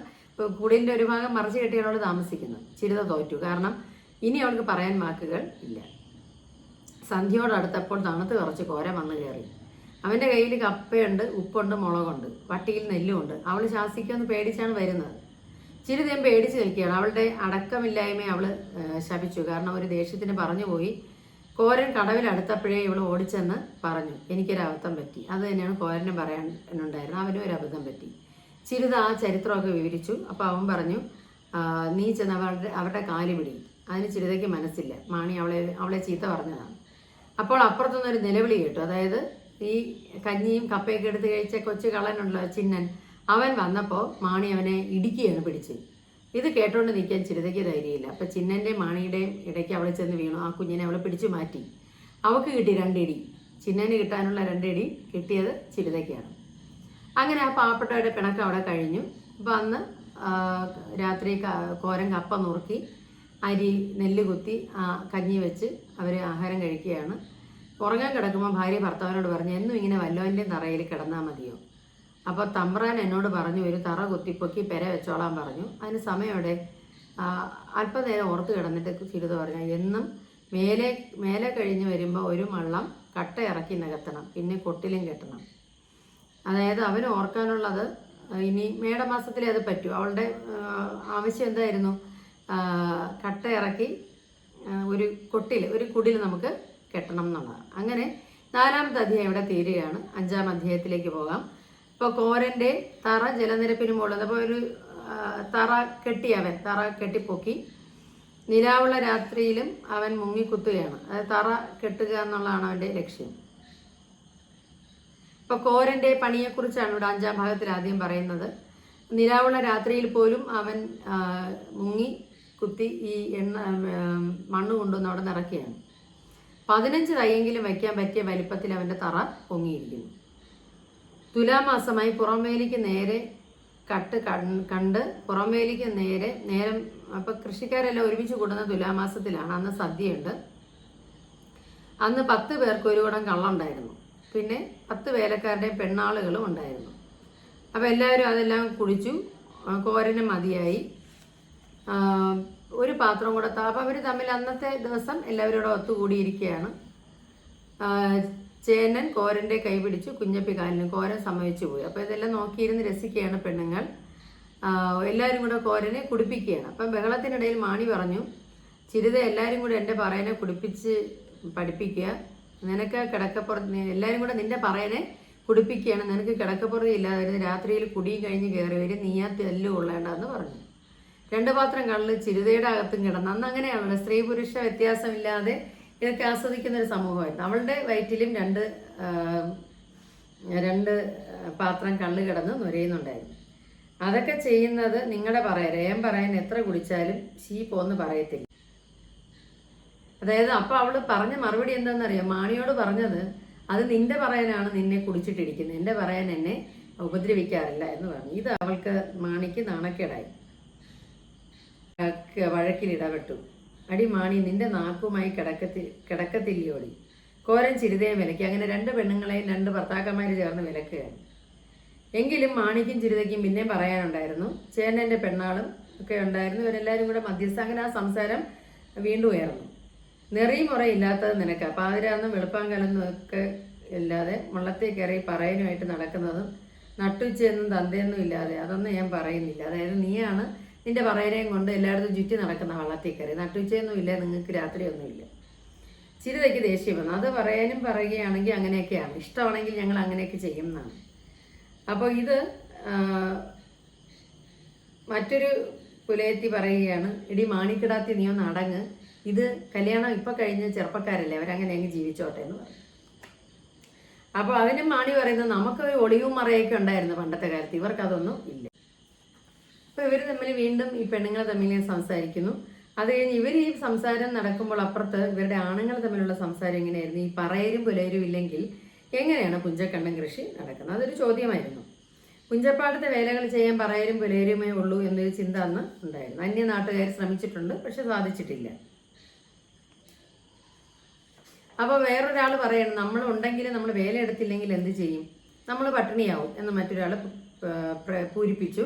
കുടിലിൻ്റെ ഒരു ഭാഗം മറിച്ച് കെട്ടിയാണ് അവൾ താമസിക്കുന്നത്. ചിരിത തോറ്റു, കാരണം ഇനി അവൾക്ക് പറയാൻ വാക്കുകൾ ഇല്ല. സന്ധ്യയോടടുത്തപ്പോൾ തണുത്ത് കുറച്ച് കോരൻ വന്ന് കയറി. അവൻ്റെ കയ്യിൽ കപ്പയുണ്ട്, ഉപ്പുണ്ട്, മുളകുണ്ട്, വട്ടിയിൽ നെല്ലുമുണ്ട്. അവൾ ശാസിക്കുമെന്ന് പേടിച്ചാണ് വരുന്നത്. ചിരിതയും പേടിച്ച് നിൽക്കുകയാണ്. അവളുടെ അടക്കമില്ലായ്മയെ അവൾ ശപിച്ചു. കാരണം ഒരു ദേഷ്യത്തിന് പറഞ്ഞു പോയി. കോരൻ കടവിലടുത്തപ്പോഴേ ഇവൾ ഓടിച്ചെന്ന് പറഞ്ഞു, എനിക്കൊരബദ്ധം പറ്റി. അത് തന്നെയാണ് കോരന് പറയാനുണ്ടായിരുന്നത്. അവനും ഒരു അബദ്ധം പറ്റി. ചിരിത ആ ചരിത്രമൊക്കെ വിവരിച്ചു. അപ്പോൾ അവൻ പറഞ്ഞു, നീ ചെന്ന് അവരുടെ കാല് പിടി. അതിന് ചിരിതയ്ക്ക് മനസ്സില്ല. മാണി അവളെ ചീത്ത പറഞ്ഞതാണ്. അപ്പോൾ അപ്പുറത്തുനിന്നൊരു നിലവിളി കേട്ടു. അതായത് ഈ കഞ്ഞിയും കപ്പയൊക്കെ എടുത്ത് കഴിച്ച കൊച്ചു കള്ളനുള്ള ചിന്നൻ, അവൻ വന്നപ്പോൾ മാണി അവനെ ഇടിക്കുകയാണ് പിടിച്ച്. ഇത് കേട്ടോണ്ട് നിൽക്കാൻ ചിരിതയ്ക്ക് ധൈര്യമില്ല. അപ്പം ചിന്നൻ്റെയും മാണിയുടെയും ഇടയ്ക്ക് അവൾ ചെന്ന് വീണു. ആ കുഞ്ഞിനെ അവളെ പിടിച്ചു മാറ്റി. അവൾക്ക് കിട്ടി 2 ഇടി. ചിന്നന് കിട്ടാനുള്ള 2 ഇടി കിട്ടിയത് ചിരിതയ്ക്കാണ്. അങ്ങനെ ആ പാവപ്പെട്ടവരുടെ പിണക്കം അവിടെ കഴിഞ്ഞു. അപ്പം അന്ന് രാത്രി കോരൻ കപ്പ നുറുക്കി നെല്ല് കുത്തി കഞ്ഞി വെച്ച് അവർ ആഹാരം കഴിക്കുകയാണ്. ഉറങ്ങാൻ കിടക്കുമ്പോൾ ഭാര്യ ഭർത്താവിനോട് പറഞ്ഞു, എന്നും ഇങ്ങനെ വല്ലവൻ്റെയും തറയിൽ കിടന്നാൽ മതിയോ? അപ്പോൾ തമ്പ്രാൻ എന്നോട് പറഞ്ഞു ഒരു തറ കുത്തിപ്പൊക്കി പെര വെച്ചോളാൻ പറഞ്ഞു. അതിന് സമയമുടെ അല്പനേരം ഓർത്ത് കിടന്നിട്ട് ചിരിത പറഞ്ഞു, എന്നും മേലെ കഴിഞ്ഞ് വരുമ്പോൾ ഒരു മള്ളം കട്ട ഇറക്കി നികത്തണം, പിന്നെ കൊട്ടിലും കെട്ടണം. അതായത് അവന് ഓർക്കാനുള്ളത് ഇനി മേടമാസത്തിലേ അത് പറ്റൂ. അവളുടെ ആവശ്യം എന്തായിരുന്നു? കട്ട ഇറക്കി ഒരു കുടിൽ നമുക്ക് കെട്ടണം എന്നുള്ളതാണ്. അങ്ങനെ 4ാമത്തെ അധ്യായം ഇവിടെ തീരുകയാണ്. 5ാം അധ്യായത്തിലേക്ക് പോകാം. ഇപ്പോൾ കോരൻ്റെ തറ ജലനിരപ്പിന് മുകളിൽ അപ്പോൾ ഒരു തറ കെട്ടിപ്പൊക്കി നിലാവുള്ള രാത്രിയിലും അവൻ മുങ്ങിക്കുത്തുകയാണ്. അതായത് തറ കെട്ടുക എന്നുള്ളതാണ് അവൻ്റെ ലക്ഷ്യം. ഇപ്പോൾ കോരൻ്റെ പണിയെക്കുറിച്ചാണ് ഇവിടെ 5ാം ഭാഗത്തിൽ ആദ്യം പറയുന്നത്. നിലാവുള്ള രാത്രിയിൽ പോലും അവൻ മുങ്ങി കുത്തി ഈ മണ്ണ് കൊണ്ടുവന്ന് അവിടെ നിറയ്ക്കുകയാണ്. 15 തൈയെങ്കിലും വയ്ക്കാൻ പറ്റിയ വലിപ്പത്തിൽ അവൻ്റെ തറ പൊങ്ങിയിരിക്കുന്നു. തുലാമാസമായി പുറമേലിക്ക് നേരെ കണ്ട് പുറമേലിക്ക് നേരം അപ്പം കൃഷിക്കാരെല്ലാം ഒരുമിച്ച് കൂടുന്ന തുലാമാസത്തിലാണ്. അന്ന് സദ്യയുണ്ട്. അന്ന് 10 പേർക്ക് ഒരു കുടം കള്ളുണ്ടായിരുന്നു. പിന്നെ 10 വേലക്കാരുടെയും പെണ്ണാളുകളും ഉണ്ടായിരുന്നു. അപ്പോൾ എല്ലാവരും അതെല്ലാം കുടിച്ചു. കോരന് മതിയായി. ഒരു പാത്രം കൂടെ അപ്പോൾ അവർ തമ്മിൽ അന്നത്തെ ദിവസം എല്ലാവരും കൂടെ ഒത്തുകൂടിയിരിക്കുകയാണ്. ചേനൻ കോരൻ്റെ കൈ പിടിച്ചു, കുഞ്ഞപ്പി കാലിന്. കോരൻ സമ്മതിച്ചു പോയി. അപ്പോൾ ഇതെല്ലാം നോക്കിയിരുന്ന് രസിക്കുകയാണ് പെണ്ണുങ്ങൾ. എല്ലാവരും കൂടെ കോരനെ കുടിപ്പിക്കുകയാണ്. അപ്പം ബഹളത്തിനിടയിൽ മാണി പറഞ്ഞു, ചിരിത എല്ലാവരും കൂടെ എൻ്റെ പറയനെ കുടിപ്പിച്ച് പഠിപ്പിക്കുക. നിനക്ക് കിടക്കപ്പുറത്ത് എല്ലാവരും കൂടെ നിൻ്റെ പറയനെ കുടിപ്പിക്കുകയാണ്. നിനക്ക് കിടക്കപ്പുറത്ത് ഇല്ലാതെ വരുന്ന രാത്രിയിൽ കുടിയും കഴിഞ്ഞ് കയറി വരും, നീ ആ തെല്ല് കൊള്ളേണ്ടെന്ന് പറഞ്ഞു. 2 പാത്രം കള്ള് ചിരിതയുടെ അകത്തും കിടന്നു. അന്ന് അങ്ങനെയാണല്ലോ, സ്ത്രീ പുരുഷ വ്യത്യാസമില്ലാതെ ഇതൊക്കെ ആസ്വദിക്കുന്ന ഒരു സമൂഹമായിരുന്നു. അവളുടെ വയറ്റിലും 2 പാത്രം കള്ള് കിടന്ന് നുരയുന്നുണ്ടായിരുന്നു. അതൊക്കെ ചെയ്യുന്നത് നിങ്ങളുടെ രേം പറയാൻ എത്ര കുടിച്ചാലും പോന്ന് പറയത്തില്ല. അതായത് അപ്പം അവൾ പറഞ്ഞ മറുപടി എന്താണെന്നറിയാം? മാണിയോട് പറഞ്ഞത്, അത് നിന്റെ പറയാനാണ് നിന്നെ കുടിച്ചിട്ടിരിക്കുന്നത്, എൻ്റെ പറയാൻ എന്നെ ഉപദ്രവിക്കാറില്ല എന്ന് പറഞ്ഞു. ഇത് അവൾക്ക് മാണിക്ക് നാണക്കേടായി. വഴക്കിലിടപെട്ടു. അടി മാണി, നിന്റെ നാക്കുമായി കിടക്കത്തില്ലയോടി. കോരൻ ചിരിതയെ വിലക്കി. അങ്ങനെ 2 പെണ്ണുങ്ങളെയും 2 ഭർത്താക്കന്മാർ ചേർന്ന് വിലക്കുകയാണ്. എങ്കിലും മാണിക്കും ചിരിതയ്ക്കും പിന്നെയും പറയാനുണ്ടായിരുന്നു. ചേനൻ്റെ പെണ്ണാളും ഒക്കെ ഉണ്ടായിരുന്നു. ഇവരെല്ലാവരും കൂടെ മധ്യസ്ഥ. അങ്ങനെ ആ സംസാരം വീണ്ടും ഉയർന്നു. നെറിമുറയില്ലാത്തത് നിനക്ക്. പാതിരാന്നും വെളുപ്പാങ്കലൊന്നും ഒക്കെ ഇല്ലാതെ മുള്ളത്തേ കയറി പറയാനുമായിട്ട് നടക്കുന്നതും നട്ടുച്ചയെന്നും തന്തയൊന്നും ഇല്ലാതെ അതൊന്നും ഞാൻ പറയുന്നില്ല. അതായത് നീയാണ് നിന്റെ പറയനെയും കൊണ്ട് എല്ലായിടത്തും ചുറ്റി നടക്കുന്ന വള്ളത്തിൽ കയറി. നട്ടുച്ചയൊന്നും ഇല്ല, നിങ്ങൾക്ക് രാത്രിയൊന്നുമില്ല. ചിരിതയ്ക്ക് ദേഷ്യം വന്നു. അത് പറയാനും പറയുകയാണെങ്കിൽ അങ്ങനെയൊക്കെയാണ്, ഇഷ്ടമാണെങ്കിൽ ഞങ്ങൾ അങ്ങനെയൊക്കെ ചെയ്യുന്നതാണ്. അപ്പോൾ ഇത് മറ്റൊരു പുലയത്തി പറയുകയാണ്, എടി മാണിക്കിടാത്തി നീ ഒന്ന് അടങ്ങ്, ഇത് കല്യാണം ഇപ്പം കഴിഞ്ഞ ചെറുപ്പക്കാരല്ലേ, അവരങ്ങനെ അങ്ങ് ജീവിച്ചോട്ടെ എന്ന് പറയും. അപ്പോൾ അതിനും മാണി പറയുന്നത്, നമുക്കൊരു ഒളിവും മറയൊക്കെ ഉണ്ടായിരുന്നു പണ്ടത്തെ കാലത്ത്, ഇവർക്കതൊന്നും ഇല്ല. അപ്പോൾ ഇവർ തമ്മിൽ വീണ്ടും ഈ പെണ്ണുങ്ങൾ തമ്മിൽ സംസാരിക്കുന്നു. അത് കഴിഞ്ഞ് ഇവർ ഈ സംസാരം നടക്കുമ്പോൾ അപ്പുറത്ത് ഇവരുടെ ആണുങ്ങൾ തമ്മിലുള്ള സംസാരം എങ്ങനെയായിരുന്നു? ഈ പറയരും പുലയരും ഇല്ലെങ്കിൽ എങ്ങനെയാണ് പുഞ്ചക്കണ്ടം കൃഷി നടക്കുന്നത്? അതൊരു ചോദ്യമായിരുന്നു. പുഞ്ചപ്പാടത്തെ വേലകൾ ചെയ്യാൻ പറയരും പുലയരുമേ ഉള്ളൂ എന്നൊരു ചിന്ത അന്ന് ഉണ്ടായിരുന്നു. അന്യ നാട്ടുകാർ ശ്രമിച്ചിട്ടുണ്ട്, പക്ഷെ സാധിച്ചിട്ടില്ല. അപ്പോൾ വേറൊരാൾ പറയണം, നമ്മളുണ്ടെങ്കിൽ നമ്മൾ വേല എടുത്തില്ലെങ്കിൽ എന്ത് ചെയ്യും? നമ്മൾ പട്ടിണിയാവും എന്ന് മറ്റൊരാൾ പൂരിപ്പിച്ചു.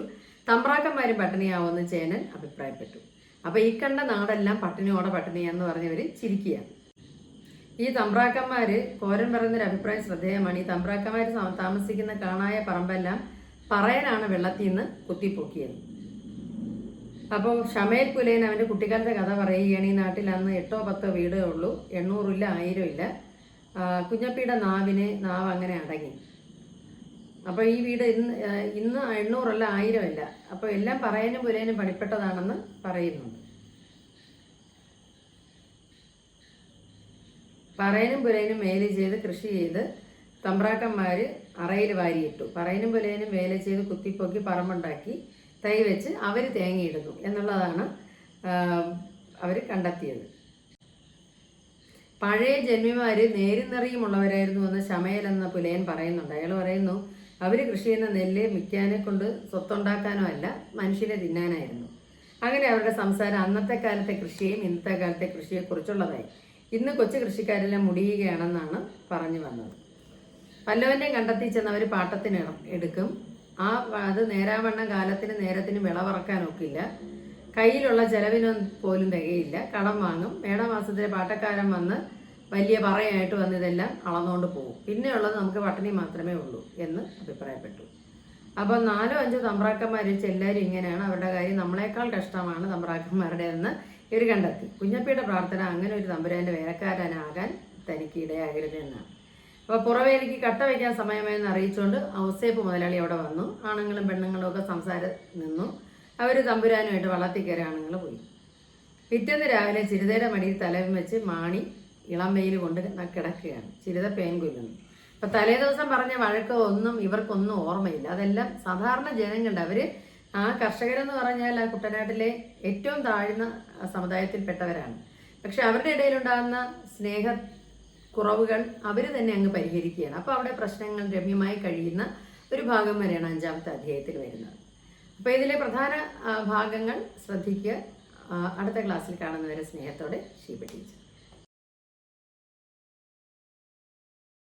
തമ്പ്രാക്കന്മാരും പട്ടിണിയാവുമെന്ന് ചേനൻ അഭിപ്രായപ്പെട്ടു. അപ്പോൾ ഈ കണ്ട നാടെല്ലാം പട്ടിണിയാന്ന് പറഞ്ഞവർ ചിരിക്കുകയാണ്. ഈ തമ്പ്രാക്കന്മാർ, കോരൻ പറയുന്നൊരു അഭിപ്രായം ശ്രദ്ധേയമാണ്. ഈ തമ്പ്രാക്കന്മാർ താമസിക്കുന്ന കാണായ പറമ്പെല്ലാം പറയാനാണ് വെള്ളത്തിൽ നിന്ന് കുത്തിപ്പൊക്കിയത്. അപ്പോൾ ഷമേൽ പുലയൻ അവൻ്റെ കുട്ടിക്കാലത്തെ കഥ പറയുകയാണ്. ഈ നാട്ടിൽ അന്ന് 8 or 10 വീടേ ഉള്ളൂ, 800 ഇല്ല, 1000 ഇല്ല. കുഞ്ഞപ്പിയുടെ നാവ് അങ്ങനെ അടങ്ങി. അപ്പോൾ ഈ വീട് ഇന്ന് 800 അല്ല, 1000 ഇല്ല. അപ്പോൾ എല്ലാം പറയാനും പുലയനും പണിപ്പെട്ടതാണെന്ന് പറയുന്നുണ്ട്. പറയനും പുലയനും വേല ചെയ്ത് കൃഷി ചെയ്ത് തമ്പ്രാക്കന്മാർ അറയിൽ വാരിയിട്ടു. പറയനും പുലയനും വേല ചെയ്ത് കുത്തിപ്പൊക്കി പറമ്പുണ്ടാക്കി തൈ വെച്ച് അവർ തേങ്ങയിടുന്നു എന്നുള്ളതാണ് അവർ കണ്ടെത്തിയത്. പഴയ ജന്മിമാർ നേരും നിറയുമുള്ളവരായിരുന്നു എന്ന് ശമയൽ എന്ന പുലയൻ പറയുന്നുണ്ട്. അയാൾ പറയുന്നു, അവർ കൃഷി ചെയ്യുന്ന നെല്ല് മിക്കാനെ കൊണ്ട് സ്വത്തുണ്ടാക്കാനോ അല്ല, മനുഷ്യനെ തിന്നാനായിരുന്നു. അങ്ങനെ അവരുടെ സംസാരം അന്നത്തെ കാലത്തെ കൃഷിയെയും ഇന്നത്തെ കാലത്തെ കൃഷിയെക്കുറിച്ചുള്ളതായി. ഇന്ന് കൊച്ചു കൃഷിക്കാരെല്ലാം മുടിയുകയാണെന്നാണ് പറഞ്ഞു വന്നത്. പല്ലവനെ കണ്ടെത്തി ചെന്ന് അവർ പാട്ടത്തിന് എടുക്കും. അത് നേരാവണ്ണം കാലത്തിന് നേരത്തിന് വിളവിറക്കാൻ ഒക്കില്ല. കയ്യിലുള്ള ചെലവിനും പോലും തികയില്ല. കടം വാങ്ങും. മേടമാസത്തിലെ പാട്ടക്കാരൻ വന്ന് വലിയ പറയായിട്ട് വന്ന് ഇതെല്ലാം അളന്നുകൊണ്ട് പോകും. പിന്നെയുള്ളത് നമുക്ക് പട്ടിണി മാത്രമേ ഉള്ളൂ എന്ന് അഭിപ്രായപ്പെട്ടു. അപ്പോൾ 4-5 തമ്പ്രാക്കന്മാർ എല്ലാവരും ഇങ്ങനെയാണ്, അവരുടെ കാര്യം നമ്മളെക്കാൾ കഷ്ടമാണ് തമ്പ്രാക്കന്മാരുടെ എന്ന് ഇവർ കണ്ടെത്തി. കുഞ്ഞപ്പിയുടെ പ്രാർത്ഥന അങ്ങനെ ഒരു തമ്പുരാൻ്റെ വേലക്കാരനാകാൻ തനിക്ക് ഇടയാകരുത് എന്നാണ്. അപ്പോൾ പുറവേലിക്ക് കട്ട വയ്ക്കാൻ സമയമായെന്ന് അറിയിച്ചുകൊണ്ട് ഔസേപ്പ് മുതലാളി അവിടെ വന്നു. ആണുങ്ങളും പെണ്ണുങ്ങളും ഒക്കെ സംസാരം നിന്നു. അവർ തമ്പുരാനുമായിട്ട് വള്ളത്തിൽ കയറി ആണുങ്ങൾ പോയി. പിറ്റേന്ന് രാവിലെ ചിരുതയുടെ മടിയിൽ തലവും വെച്ച് മാണി ഇളം വെയിൽ കൊണ്ട് കിടക്കുകയാണ്. ചിരുത പേൻ കൊല്ലുന്നു. അപ്പം തലേ ദിവസം പറഞ്ഞ വഴക്കോ ഒന്നും ഇവർക്കൊന്നും ഓർമ്മയില്ല. അതെല്ലാം സാധാരണ ജനങ്ങളുടെ, അവർ ആ കർഷകരെന്ന് പറഞ്ഞാൽ ആ കുട്ടനാട്ടിലെ ഏറ്റവും താഴ്ന്ന സമുദായത്തിൽപ്പെട്ടവരാണ്. പക്ഷെ അവരുടെ ഇടയിലുണ്ടാകുന്ന സ്നേഹക്കുറവുകൾ അവർ തന്നെ അങ്ങ് പരിഹരിക്കുകയാണ്. അപ്പോൾ അവിടെ പ്രശ്നങ്ങൾ രമ്യമായി കഴിയുന്ന ഒരു ഭാഗം വരെയാണ് 5-ാമത്തെ അധ്യായത്തിൽ വരുന്നത്. അപ്പോൾ ഇതിലെ പ്രധാന ഭാഗങ്ങൾ ശ്രദ്ധിക്കുക. അടുത്ത ക്ലാസ്സിൽ കാണുന്നവരെ സ്നേഹത്തോടെ ഷീബ ടീച്ചർ.